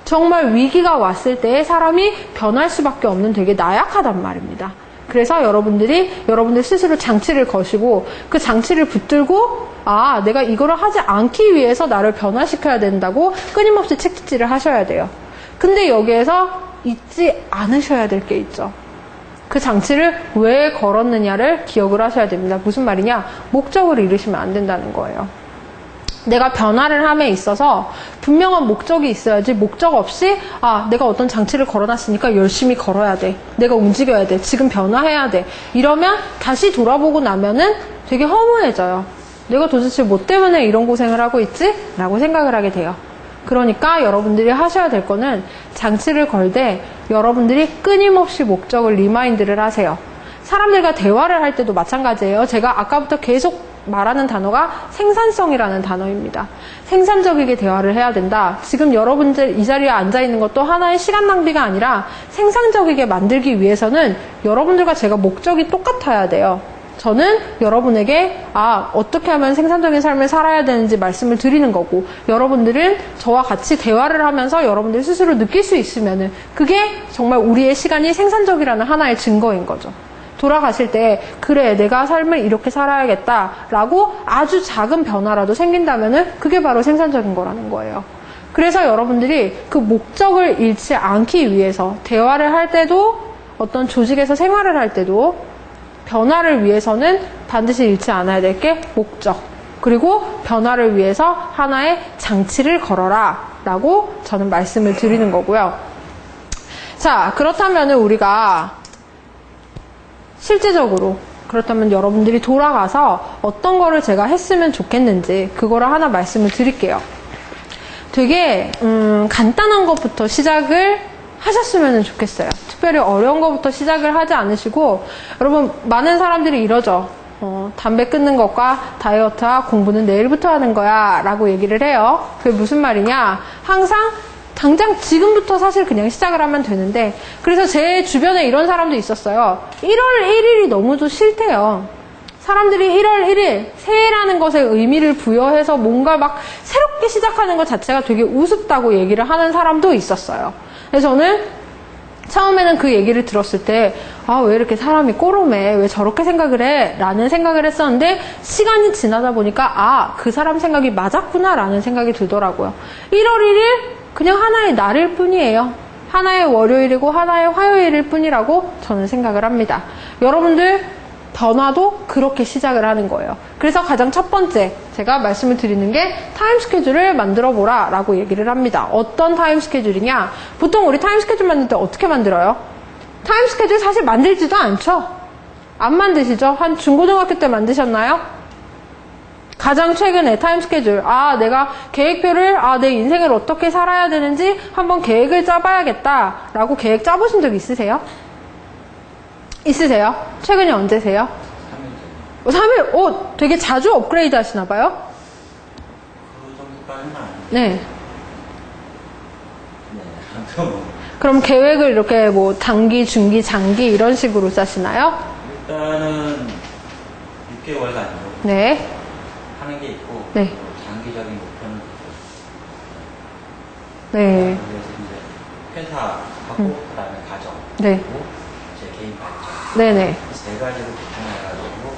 정말 위기가 왔을 때 사람이 변할 수밖에 없는 되게 나약하단 말입니다. 그래서 여러분들 스스로 장치를 거시고 그 장치를 붙들고 아, 내가 이거를 하지 않기 위해서 나를 변화시켜야 된다고 끊임없이 채찍질을 하셔야 돼요. 근데 여기에서 잊지 않으셔야 될 게 있죠. 그 장치를 왜 걸었느냐를 기억을 하셔야 됩니다. 무슨 말이냐? 목적을 잃으시면 안 된다는 거예요. 내가 변화를 함에 있어서 분명한 목적이 있어야지 목적 없이 내가 어떤 장치를 걸어놨으니까 열심히 걸어야 돼. 내가 움직여야 돼. 지금 변화해야 돼. 이러면 다시 돌아보고 나면은 되게 허무해져요. 내가 도대체 뭐 때문에 이런 고생을 하고 있지? 라고 생각을 하게 돼요. 그러니까 여러분들이 하셔야 될 거는 장치를 걸 때 여러분들이 끊임없이 목적을 리마인드를 하세요. 사람들과 대화를 할 때도 마찬가지예요. 제가 아까부터 계속 말하는 단어가 생산성이라는 단어입니다. 생산적이게 대화를 해야 된다. 지금 여러분들 이 자리에 앉아있는 것도 하나의 시간 낭비가 아니라 생산적이게 만들기 위해서는 여러분들과 제가 목적이 똑같아야 돼요. 저는 여러분에게 어떻게 하면 생산적인 삶을 살아야 되는지 말씀을 드리는 거고 여러분들은 저와 같이 대화를 하면서 여러분들 스스로 느낄 수 있으면은 그게 정말 우리의 시간이 생산적이라는 하나의 증거인 거죠. 돌아가실 때 그래 내가 삶을 이렇게 살아야겠다라고 아주 작은 변화라도 생긴다면은 그게 바로 생산적인 거라는 거예요. 그래서 여러분들이 그 목적을 잃지 않기 위해서 대화를 할 때도 어떤 조직에서 생활을 할 때도 변화를 위해서는 반드시 잃지 않아야 될 게 목적 그리고 변화를 위해서 하나의 장치를 걸어라 라고 저는 말씀을 드리는 거고요. 자, 그렇다면 우리가 실제적으로 그렇다면 여러분들이 돌아가서 어떤 거를 제가 했으면 좋겠는지 그거를 하나 말씀을 드릴게요. 되게 간단한 것부터 시작을 하셨으면 좋겠어요. 특별히 어려운 것부터 시작을 하지 않으시고 여러분 많은 사람들이 이러죠. 담배 끊는 것과 다이어트와 공부는 내일부터 하는 거야 라고 얘기를 해요. 그게 무슨 말이냐? 항상 당장 지금부터 사실 그냥 시작을 하면 되는데 그래서 제 주변에 이런 사람도 있었어요. 1월 1일이 너무도 싫대요. 사람들이 1월 1일 새해라는 것에 의미를 부여해서 뭔가 막 새롭게 시작하는 것 자체가 되게 우습다고 얘기를 하는 사람도 있었어요. 그래서 저는 처음에는 그 얘기를 들었을 때 왜 이렇게 사람이 꼬름해? 왜 저렇게 생각을 해? 라는 생각을 했었는데 시간이 지나다 보니까 그 사람 생각이 맞았구나 라는 생각이 들더라고요. 1월 1일 그냥 하나의 날일 뿐이에요. 하나의 월요일이고 하나의 화요일일 뿐이라고 저는 생각을 합니다. 여러분들 변화도 그렇게 시작을 하는 거예요. 그래서 가장 첫 번째 제가 말씀을 드리는 게 타임 스케줄을 만들어 보라 라고 얘기를 합니다. 어떤 타임 스케줄이냐? 보통 우리 타임 스케줄 만들 때 어떻게 만들어요? 타임 스케줄 사실 만들지도 않죠? 안 만드시죠? 한 중고등학교 때 만드셨나요? 가장 최근에 타임 스케줄 내가 계획표를 내 인생을 어떻게 살아야 되는지 한번 계획을 짜봐야겠다 라고 계획 짜보신 적 있으세요? 있으세요? 최근에 언제세요? 3일? 되게 자주 업그레이드 하시나 봐요? 그 정도까지는 아니에요. 네. 아무튼 그럼 계획을 이렇게 뭐 단기, 중기, 장기 이런 식으로 짜시나요? 일단은 6개월 단위로 네. 하는 게 있고 네. 장기적인 목표는 네. 그래서 이제 회사하고 그다음에 가정 네. 그리고 제 개인 발전 네네. 세 가지로 구성해가지고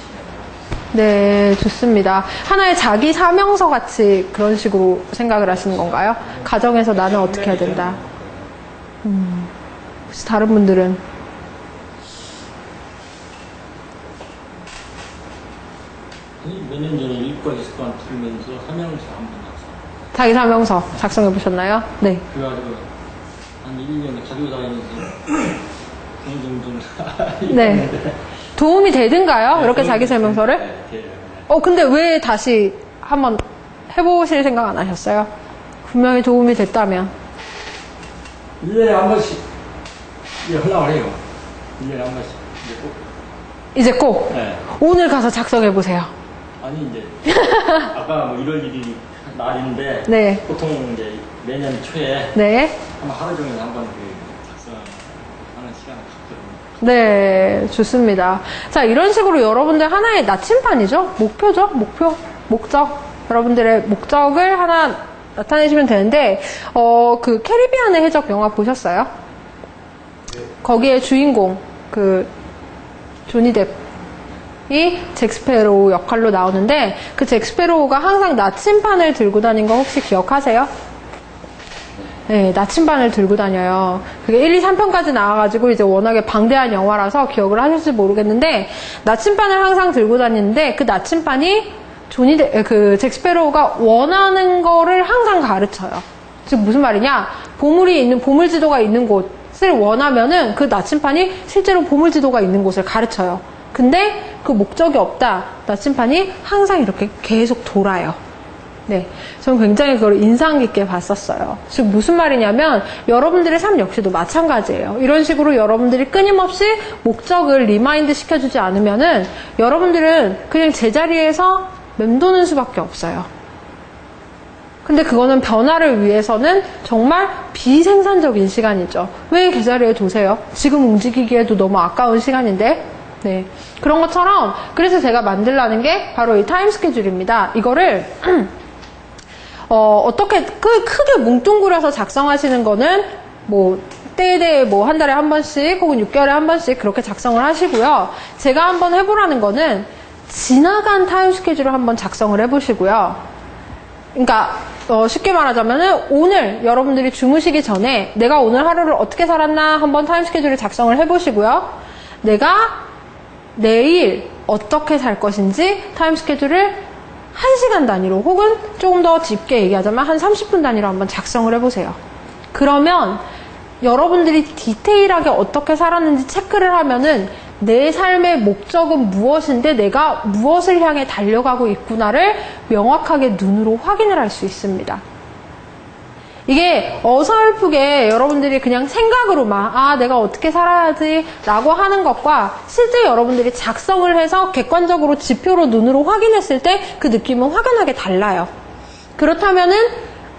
진행을 하고 있습니다. 네, 좋습니다. 하나의 자기 사명서 같이 그런 식으로 생각을 하시는 건가요? 가정에서 나는 어떻게 해야 된다. 혹시 다른 분들은? 몇 년 전에 일과 습관 들으면서 사명서 한번 작성. 자기 사명서 작성해 보셨나요? 네. 그래가지고 한 1년에 가지고 다니면서 종종 네. 도움이 되든가요? 이렇게 자기 설명서를? 네. 근데 왜 다시 한번 해보실 생각 안 하셨어요? 분명히 도움이 됐다면. 1년에 한 번씩 하려고 해요. 1년에 한 번씩. 이제 꼭 이제 꼭 네. 오늘 가서 작성해 보세요. 아니 이제 아까 뭐 1월 1일이 날인데 네. 보통 이제 매년 초에 네. 한 하루 종일 한번 그 작성하는 시간을 갖거든요. 네, 좋습니다. 자, 이런 식으로 여러분들 하나의 나침반이죠? 목표죠? 목적. 여러분들의 목적을 하나 나타내시면 되는데, 그 캐리비안의 해적 영화 보셨어요? 거기에 주인공, 그, 조니 뎁이 잭스페로우 역할로 나오는데, 그 잭스페로우가 항상 나침반을 들고 다닌 거 혹시 기억하세요? 네, 나침반을 들고 다녀요. 그게 1, 2, 3편까지 나와가지고 이제 워낙에 방대한 영화라서 기억을 하실지 모르겠는데, 나침반을 항상 들고 다니는데, 그 나침반이 그 잭스페로우가 원하는 거를 항상 가르쳐요. 즉 무슨 말이냐? 보물지도가 있는 곳을 원하면은 그 나침반이 실제로 보물지도가 있는 곳을 가르쳐요. 근데 그 목적이 없다. 나침반이 항상 이렇게 계속 돌아요. 네, 저는 굉장히 그걸 인상 깊게 봤었어요. 즉 무슨 말이냐면 여러분들의 삶 역시도 마찬가지예요. 이런 식으로 여러분들이 끊임없이 목적을 리마인드 시켜주지 않으면은 여러분들은 그냥 제자리에서 맴도는 수밖에 없어요. 근데 그거는 변화를 위해서는 정말 비생산적인 시간이죠. 왜 제자리에 두세요? 지금 움직이기에도 너무 아까운 시간인데. 네, 그런 것처럼 그래서 제가 만들라는 게 바로 이 타임 스케줄입니다. 이거를 어떻게 크게 뭉뚱그려서 작성하시는 거는 뭐 때에 뭐 한 달에 한 번씩 혹은 6개월에 한 번씩 그렇게 작성을 하시고요. 제가 한번 해보라는 거는 지나간 타임 스케줄을 한번 작성을 해보시고요. 그러니까 쉽게 말하자면은 오늘 여러분들이 주무시기 전에 내가 오늘 하루를 어떻게 살았나 한번 타임 스케줄을 작성을 해보시고요. 내가 내일 어떻게 살 것인지 타임 스케줄을 1시간 단위로 혹은 조금 더 짚게 얘기하자면 한 30분 단위로 한번 작성을 해보세요. 그러면 여러분들이 디테일하게 어떻게 살았는지 체크를 하면은 내 삶의 목적은 무엇인데 내가 무엇을 향해 달려가고 있구나를 명확하게 눈으로 확인을 할 수 있습니다. 이게 어설프게 여러분들이 그냥 생각으로만 내가 어떻게 살아야지 라고 하는 것과 실제 여러분들이 작성을 해서 객관적으로 지표로 눈으로 확인했을 때 그 느낌은 확연하게 달라요. 그렇다면은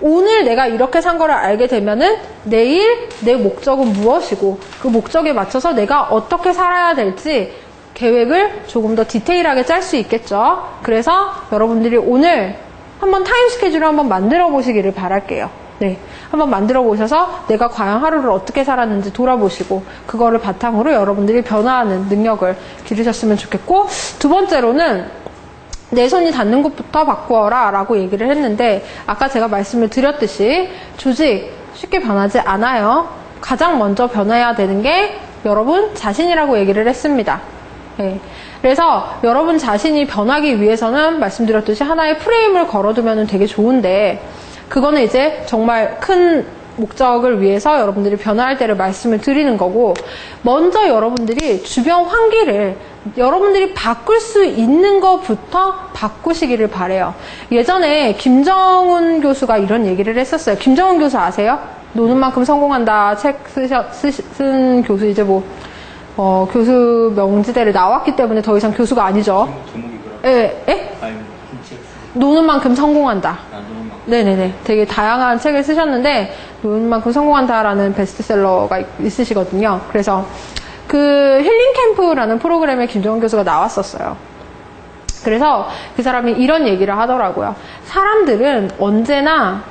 오늘 내가 이렇게 산 거를 알게 되면은 내일 내 목적은 무엇이고 그 목적에 맞춰서 내가 어떻게 살아야 될지 계획을 조금 더 디테일하게 짤 수 있겠죠. 그래서 여러분들이 오늘 한번 타임 스케줄을 한번 만들어 보시기를 바랄게요. 네, 한번 만들어 보셔서 내가 과연 하루를 어떻게 살았는지 돌아보시고 그거를 바탕으로 여러분들이 변화하는 능력을 기르셨으면 좋겠고, 두 번째로는 내 손이 닿는 곳부터 바꾸어라 라고 얘기를 했는데, 아까 제가 말씀을 드렸듯이 조직 쉽게 변하지 않아요. 가장 먼저 변해야 되는 게 여러분 자신이라고 얘기를 했습니다. 네. 그래서 여러분 자신이 변하기 위해서는 말씀드렸듯이 하나의 프레임을 걸어두면 되게 좋은데, 그거는 이제 정말 큰 목적을 위해서 여러분들이 변화할 때를 말씀을 드리는 거고, 먼저 여러분들이 주변 환기를 여러분들이 바꿀 수 있는 것부터 바꾸시기를 바래요. 예전에 김정훈 교수가 이런 얘기를 했었어요. 김정훈 교수 아세요? 노는 만큼 성공한다 책 쓴 교수, 이제 교수 명지대를 나왔기 때문에 더 이상 교수가 아니죠. 제목이 그럼? 예? 아니, 책. 노는 만큼 성공한다. 노는 만큼. 네네네. 되게 다양한 책을 쓰셨는데, 노는 만큼 성공한다라는 베스트셀러가 있으시거든요. 그래서 그 힐링 캠프라는 프로그램에 김정은 교수가 나왔었어요. 그래서 그 사람이 이런 얘기를 하더라고요. 사람들은 언제나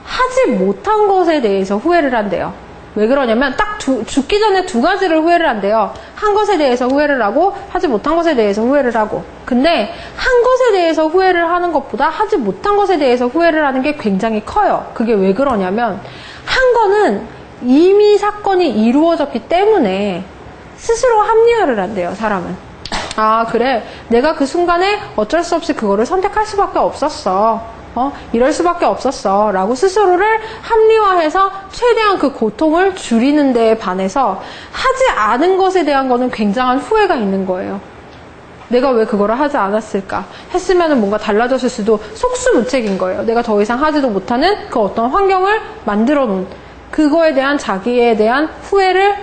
하지 못한 것에 대해서 후회를 한대요. 왜 그러냐면 딱 죽기 전에 두 가지를 후회를 한대요. 한 것에 대해서 후회를 하고 하지 못한 것에 대해서 후회를 하고. 근데 한 것에 대해서 후회를 하는 것보다 하지 못한 것에 대해서 후회를 하는 게 굉장히 커요. 그게 왜 그러냐면 한 거는 이미 사건이 이루어졌기 때문에 스스로 합리화를 한대요, 사람은. 아, 그래. 내가 그 순간에 어쩔 수 없이 그거를 선택할 수밖에 없었어. 이럴 수밖에 없었어. 라고 스스로를 합리화해서 최대한 그 고통을 줄이는 데에 반해서 하지 않은 것에 대한 거는 굉장한 후회가 있는 거예요. 내가 왜 그거를 하지 않았을까? 했으면 뭔가 달라졌을 수도 속수무책인 거예요. 내가 더 이상 하지도 못하는 그 어떤 환경을 만들어 놓은 그거에 대한 자기에 대한 후회를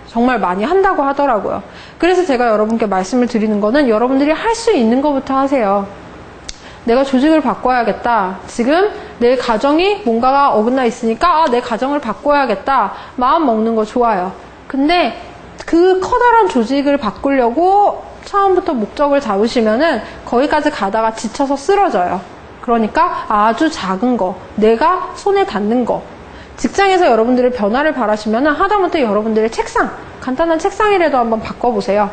정말 많이 한다고 하더라고요. 그래서 제가 여러분께 말씀을 드리는 거는 여러분들이 할 수 있는 것부터 하세요. 내가 조직을 바꿔야겠다. 지금 내 가정이 뭔가가 어긋나 있으니까 내 가정을 바꿔야겠다. 마음 먹는 거 좋아요. 근데 그 커다란 조직을 바꾸려고 처음부터 목적을 잡으시면은 거기까지 가다가 지쳐서 쓰러져요. 그러니까 아주 작은 거, 내가 손에 닿는 거. 직장에서 여러분들의 변화를 바라시면은 하다못해 여러분들의 책상, 간단한 책상이라도 한번 바꿔보세요.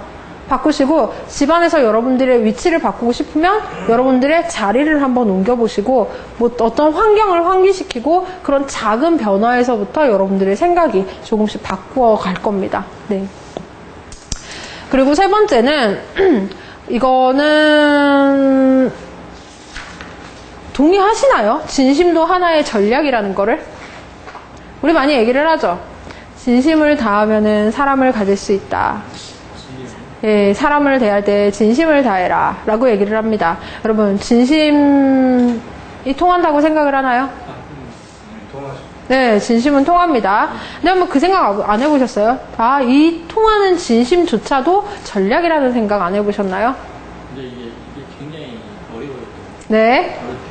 바꾸시고 집안에서 여러분들의 위치를 바꾸고 싶으면 여러분들의 자리를 한번 옮겨보시고 뭐 어떤 환경을 환기시키고 그런 작은 변화에서부터 여러분들의 생각이 조금씩 바꾸어 갈 겁니다. 네. 그리고 세 번째는 이거는 동의하시나요? 진심도 하나의 전략이라는 거를 우리 많이 얘기를 하죠. 진심을 다하면은 사람을 가질 수 있다. 예, 사람을 대할 때 진심을 다해라 라고 얘기를 합니다. 여러분 진심이 통한다고 생각을 하나요? 통하죠. 네, 진심은 통합니다. 근데 한번 그 생각 안 해보셨어요? 이 통하는 진심조차도 전략이라는 생각 안 해보셨나요? 근데 이게 굉장히 어려워요. 네. 어렵죠.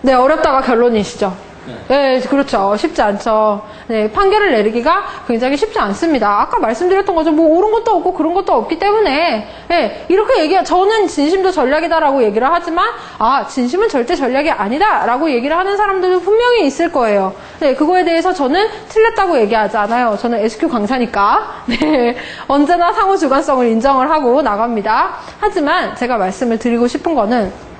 네, 어렵다가 결론이시죠? 네, 그렇죠. 쉽지 않죠. 네, 판결을 내리기가 굉장히 쉽지 않습니다. 아까 말씀드렸던 거죠. 뭐 옳은 것도 없고 그런 것도 없기 때문에 네, 이렇게 저는 진심도 전략이다라고 얘기를 하지만 진심은 절대 전략이 아니다라고 얘기를 하는 사람들도 분명히 있을 거예요. 네, 그거에 대해서 저는 틀렸다고 얘기하지 않아요. 저는 SQ 강사니까 네, 언제나 상호 주관성을 인정을 하고 나갑니다. 하지만 제가 말씀을 드리고 싶은 거는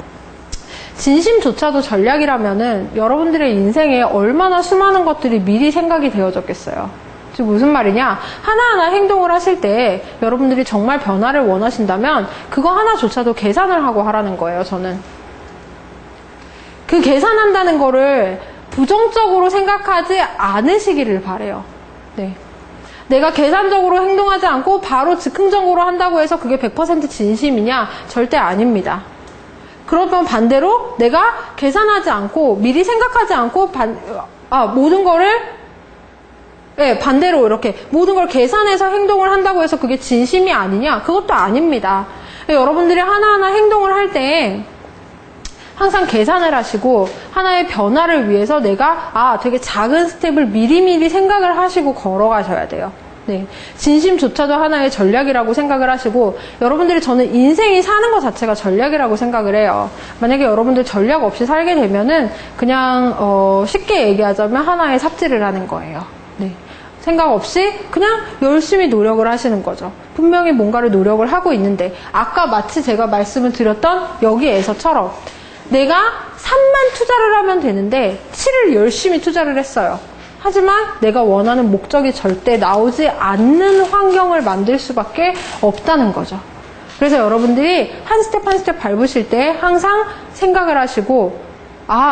진심조차도 전략이라면은 여러분들의 인생에 얼마나 수많은 것들이 미리 생각이 되어졌겠어요. 즉 무슨 말이냐, 하나하나 행동을 하실 때 여러분들이 정말 변화를 원하신다면 그거 하나조차도 계산을 하고 하라는 거예요. 저는 그 계산한다는 거를 부정적으로 생각하지 않으시기를 바래요. 네. 내가 계산적으로 행동하지 않고 바로 즉흥적으로 한다고 해서 그게 100% 진심이냐? 절대 아닙니다. 그러면 반대로 내가 계산하지 않고 미리 생각하지 않고 모든 거를 반대로 이렇게 모든 걸 계산해서 행동을 한다고 해서 그게 진심이 아니냐? 그것도 아닙니다. 여러분들이 하나하나 행동을 할 때 항상 계산을 하시고 하나의 변화를 위해서 내가 되게 작은 스텝을 미리미리 생각을 하시고 걸어가셔야 돼요. 네, 진심조차도 하나의 전략이라고 생각을 하시고 여러분들이 저는 인생이 사는 것 자체가 전략이라고 생각을 해요. 만약에 여러분들 전략 없이 살게 되면은 그냥 쉽게 얘기하자면 하나의 삽질을 하는 거예요. 네, 생각 없이 그냥 열심히 노력을 하시는 거죠. 분명히 뭔가를 노력을 하고 있는데 아까 마치 제가 말씀을 드렸던 여기에서처럼 내가 3만 투자를 하면 되는데 7을 열심히 투자를 했어요. 하지만 내가 원하는 목적이 절대 나오지 않는 환경을 만들 수밖에 없다는 거죠. 그래서 여러분들이 한 스텝 한 스텝 밟으실 때 항상 생각을 하시고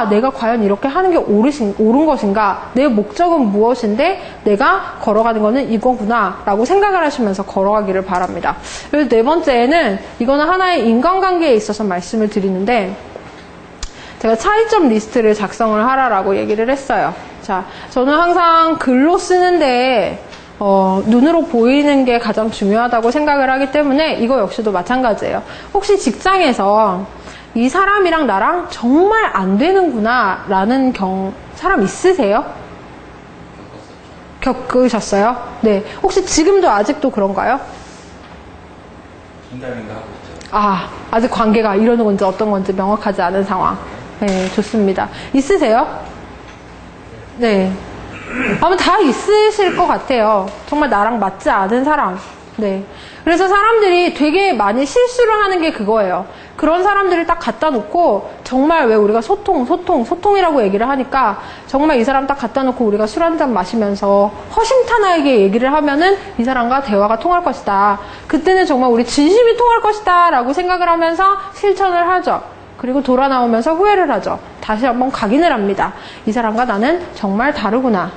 내가 과연 이렇게 하는 게 옳은 것인가? 내 목적은 무엇인데 내가 걸어가는 거는 이거구나 라고 생각을 하시면서 걸어가기를 바랍니다. 그리고 네 번째는 이거는 하나의 인간관계에 있어서 말씀을 드리는데 제가 차이점 리스트를 작성을 하라라고 얘기를 했어요. 자, 저는 항상 글로 쓰는데 눈으로 보이는 게 가장 중요하다고 생각을 하기 때문에 이거 역시도 마찬가지예요. 혹시 직장에서 이 사람이랑 나랑 정말 안 되는구나 라는 사람 있으세요? 겪으셨어요? 네. 혹시 지금도 아직도 그런가요? 긴가민가 하고 있죠. 아직 관계가 이러는 건지 어떤 건지 명확하지 않은 상황. 네, 좋습니다. 있으세요? 네. 아마 다 있으실 것 같아요. 정말 나랑 맞지 않은 사람. 네. 그래서 사람들이 되게 많이 실수를 하는 게 그거예요. 그런 사람들을 딱 갖다 놓고 정말 왜 우리가 소통이라고 얘기를 하니까 정말 이 사람 딱 갖다 놓고 우리가 술 한잔 마시면서 허심탄회하게 얘기를 하면은 이 사람과 대화가 통할 것이다. 그때는 정말 우리 진심이 통할 것이다 라고 생각을 하면서 실천을 하죠. 그리고 돌아 나오면서 후회를 하죠. 다시 한번 각인을 합니다. 이 사람과 나는 정말 다르구나.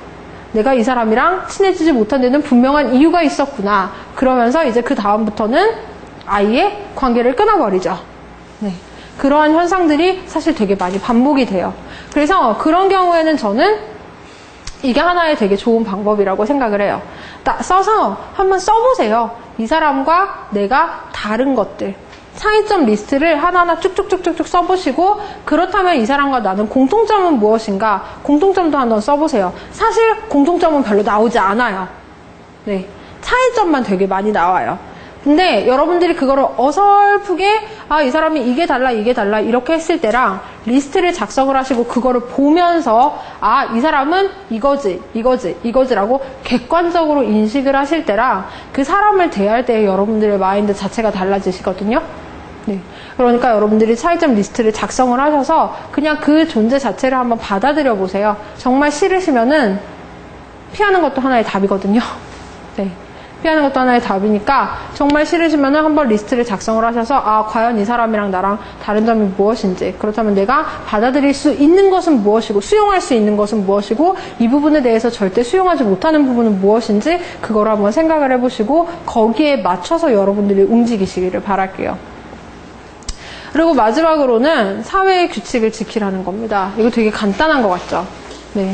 내가 이 사람이랑 친해지지 못한 데는 분명한 이유가 있었구나. 그러면서 이제 그 다음부터는 아예 관계를 끊어버리죠. 네. 그러한 현상들이 사실 되게 많이 반복이 돼요. 그래서 그런 경우에는 저는 이게 하나의 되게 좋은 방법이라고 생각을 해요. 써서 한번 써보세요. 이 사람과 내가 다른 것들. 차이점 리스트를 하나하나 쭉쭉쭉쭉 써보시고, 그렇다면 이 사람과 나는 공통점은 무엇인가? 공통점도 한번 써보세요. 사실 공통점은 별로 나오지 않아요. 네, 차이점만 되게 많이 나와요. 근데 여러분들이 그거를 어설프게 이 사람이 이게 달라 이렇게 했을 때랑 리스트를 작성을 하시고 그거를 보면서 이 사람은 이거지라고 객관적으로 인식을 하실 때랑 그 사람을 대할 때 여러분들의 마인드 자체가 달라지시거든요. 네. 그러니까 여러분들이 차이점 리스트를 작성을 하셔서 그냥 그 존재 자체를 한번 받아들여 보세요. 정말 싫으시면은 피하는 것도 하나의 답이거든요. 네. 피하는 것도 하나의 답이니까 정말 싫으시면은 한번 리스트를 작성을 하셔서 과연 이 사람이랑 나랑 다른 점이 무엇인지, 그렇다면 내가 받아들일 수 있는 것은 무엇이고 수용할 수 있는 것은 무엇이고 이 부분에 대해서 절대 수용하지 못하는 부분은 무엇인지 그걸 한번 생각을 해보시고 거기에 맞춰서 여러분들이 움직이시기를 바랄게요. 그리고 마지막으로는 사회의 규칙을 지키라는 겁니다. 이거 되게 간단한 것 같죠? 네.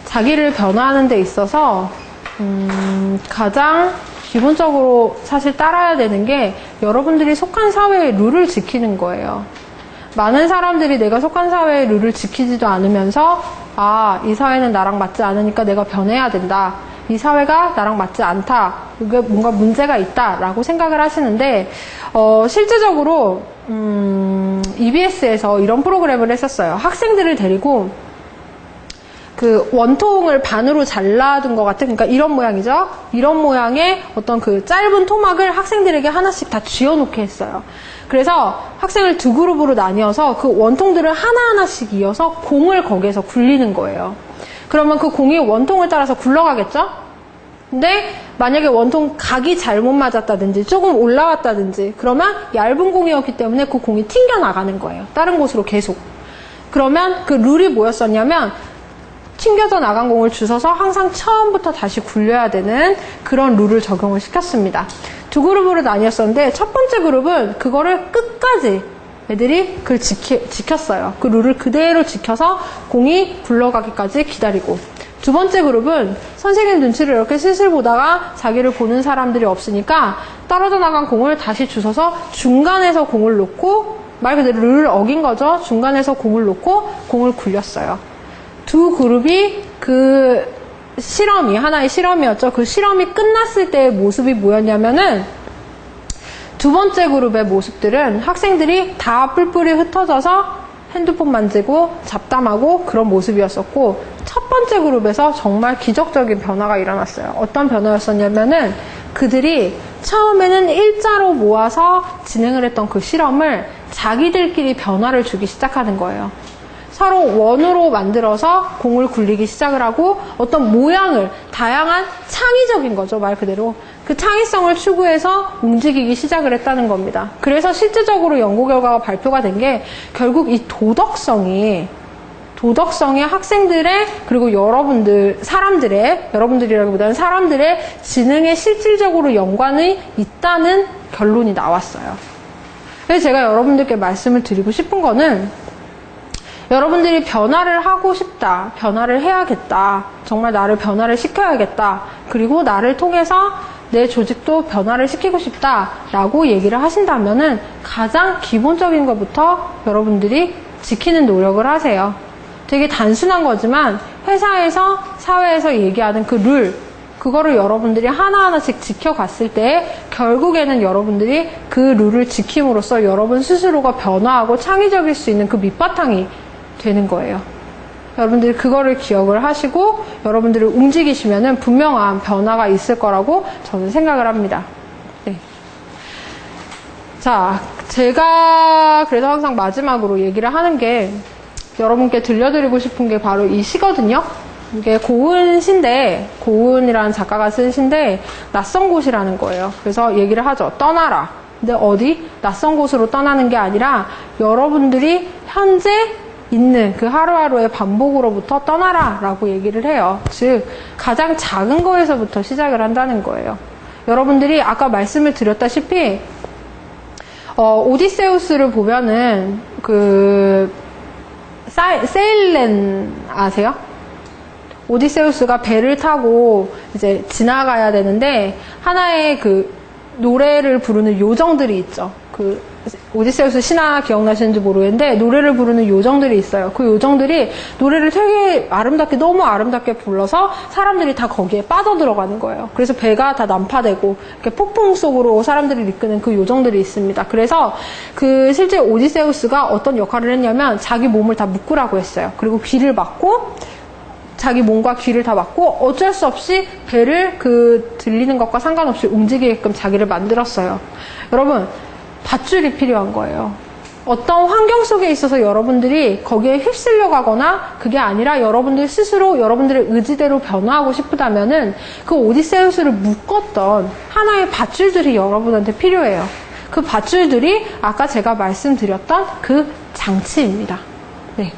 자기를 변화하는 데 있어서 가장 기본적으로 사실 따라야 되는 게 여러분들이 속한 사회의 룰을 지키는 거예요. 많은 사람들이 내가 속한 사회의 룰을 지키지도 않으면서 이 사회는 나랑 맞지 않으니까 내가 변해야 된다. 이 사회가 나랑 맞지 않다. 이게 뭔가 문제가 있다라고 생각을 하시는데 실제적으로 EBS에서 이런 프로그램을 했었어요. 학생들을 데리고 그 원통을 반으로 잘라둔 것 같은, 그러니까 이런 모양이죠. 이런 모양의 어떤 그 짧은 토막을 학생들에게 하나씩 다 쥐어놓게 했어요. 그래서 학생을 두 그룹으로 나뉘어서 그 원통들을 하나하나씩 이어서 공을 거기에서 굴리는 거예요. 그러면 그 공이 원통을 따라서 굴러가겠죠? 근데 만약에 원통 각이 잘못 맞았다든지 조금 올라왔다든지 그러면 얇은 공이었기 때문에 그 공이 튕겨나가는 거예요. 다른 곳으로 계속. 그러면 그 룰이 뭐였었냐면 튕겨져 나간 공을 주워서 항상 처음부터 다시 굴려야 되는 그런 룰을 적용을 시켰습니다. 두 그룹으로 나뉘었었는데 첫 번째 그룹은 그거를 끝까지 애들이 그걸 지켰어요. 그 룰을 그대로 지켜서 공이 굴러가기까지 기다리고, 두 번째 그룹은 선생님 눈치를 이렇게 슬슬 보다가 자기를 보는 사람들이 없으니까 떨어져 나간 공을 다시 주워서 중간에서 공을 놓고, 말 그대로 룰을 어긴 거죠. 중간에서 공을 놓고 공을 굴렸어요. 두 그룹이 그 실험이 하나의 실험이었죠. 그 실험이 끝났을 때의 모습이 뭐였냐면은 두 번째 그룹의 모습들은 학생들이 다 뿔뿔이 흩어져서 핸드폰 만지고 잡담하고 그런 모습이었었고, 첫 번째 그룹에서 정말 기적적인 변화가 일어났어요. 어떤 변화였었냐면은 그들이 처음에는 일자로 모아서 진행을 했던 그 실험을 자기들끼리 변화를 주기 시작하는 거예요. 서로 원으로 만들어서 공을 굴리기 시작을 하고 어떤 모양을, 다양한 창의적인 거죠, 말 그대로. 그 창의성을 추구해서 움직이기 시작을 했다는 겁니다. 그래서 실질적으로 연구 결과가 발표가 된 게 결국 이 도덕성이 학생들의, 그리고 여러분들이라기보다는 사람들의 지능에 실질적으로 연관이 있다는 결론이 나왔어요. 그래서 제가 여러분들께 말씀을 드리고 싶은 거는, 여러분들이 변화를 하고 싶다, 변화를 해야겠다, 정말 나를 변화를 시켜야겠다, 그리고 나를 통해서 내 조직도 변화를 시키고 싶다 라고 얘기를 하신다면은 가장 기본적인 것부터 여러분들이 지키는 노력을 하세요. 되게 단순한 거지만 회사에서, 사회에서 얘기하는 그 룰, 그거를 여러분들이 하나하나씩 지켜갔을 때 결국에는 여러분들이 그 룰을 지킴으로써 여러분 스스로가 변화하고 창의적일 수 있는 그 밑바탕이 되는 거예요. 여러분들이 그거를 기억을 하시고 여러분들이 움직이시면은 분명한 변화가 있을 거라고 저는 생각을 합니다. 네. 자, 제가 그래서 항상 마지막으로 얘기를 하는 게 여러분께 들려드리고 싶은 게 바로 이 시거든요. 이게 고은시인데, 고은이라는 작가가 쓴 시인데 낯선 곳이라는 거예요. 그래서 얘기를 하죠. 떠나라. 근데 어디? 낯선 곳으로 떠나는 게 아니라 여러분들이 현재 있는 그 하루하루의 반복으로부터 떠나라 라고 얘기를 해요. 즉 가장 작은 거에서부터 시작을 한다는 거예요. 여러분들이 아까 말씀을 드렸다시피 오디세우스를 보면은 그 세일렌 아세요? 오디세우스가 배를 타고 이제 지나가야 되는데 하나의 그 노래를 부르는 요정들이 있죠. 그 오디세우스 신화 기억나시는지 모르겠는데 노래를 부르는 요정들이 있어요. 그 요정들이 노래를 되게 아름답게 너무 아름답게 불러서 사람들이 다 거기에 빠져들어가는 거예요. 그래서 배가 다 난파되고 이렇게 폭풍 속으로 사람들이 이끄는 그 요정들이 있습니다. 그래서 그 실제 오디세우스가 어떤 역할을 했냐면 자기 몸을 다 묶으라고 했어요. 그리고 귀를 막고 자기 몸과 귀를 다 막고 어쩔 수 없이 배를 그 들리는 것과 상관없이 움직이게끔 자기를 만들었어요. 여러분, 밧줄이 필요한 거예요. 어떤 환경 속에 있어서 여러분들이 거기에 휩쓸려 가거나 그게 아니라 여러분들 스스로 여러분들의 의지대로 변화하고 싶다면은 그 오디세우스를 묶었던 하나의 밧줄들이 여러분한테 필요해요. 그 밧줄들이 아까 제가 말씀드렸던 그 장치입니다. 네.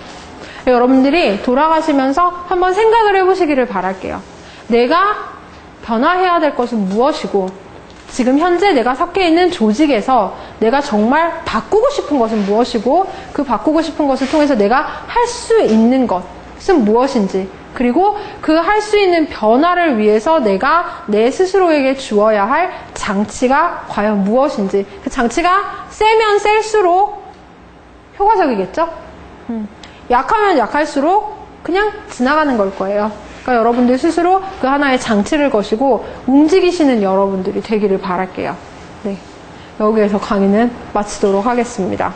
여러분들이 돌아가시면서 한번 생각을 해보시기를 바랄게요. 내가 변화해야 될 것은 무엇이고 지금 현재 내가 섞여 있는 조직에서 내가 정말 바꾸고 싶은 것은 무엇이고 그 바꾸고 싶은 것을 통해서 내가 할 수 있는 것은 무엇인지 그리고 그 할 수 있는 변화를 위해서 내가 내 스스로에게 주어야 할 장치가 과연 무엇인지 그 장치가 세면 셀수록 효과적이겠죠? 약하면 약할수록 그냥 지나가는 걸 거예요. 그러니까 여러분들 스스로 그 하나의 장치를 거시고 움직이시는 여러분들이 되기를 바랄게요. 네. 여기에서 강의는 마치도록 하겠습니다.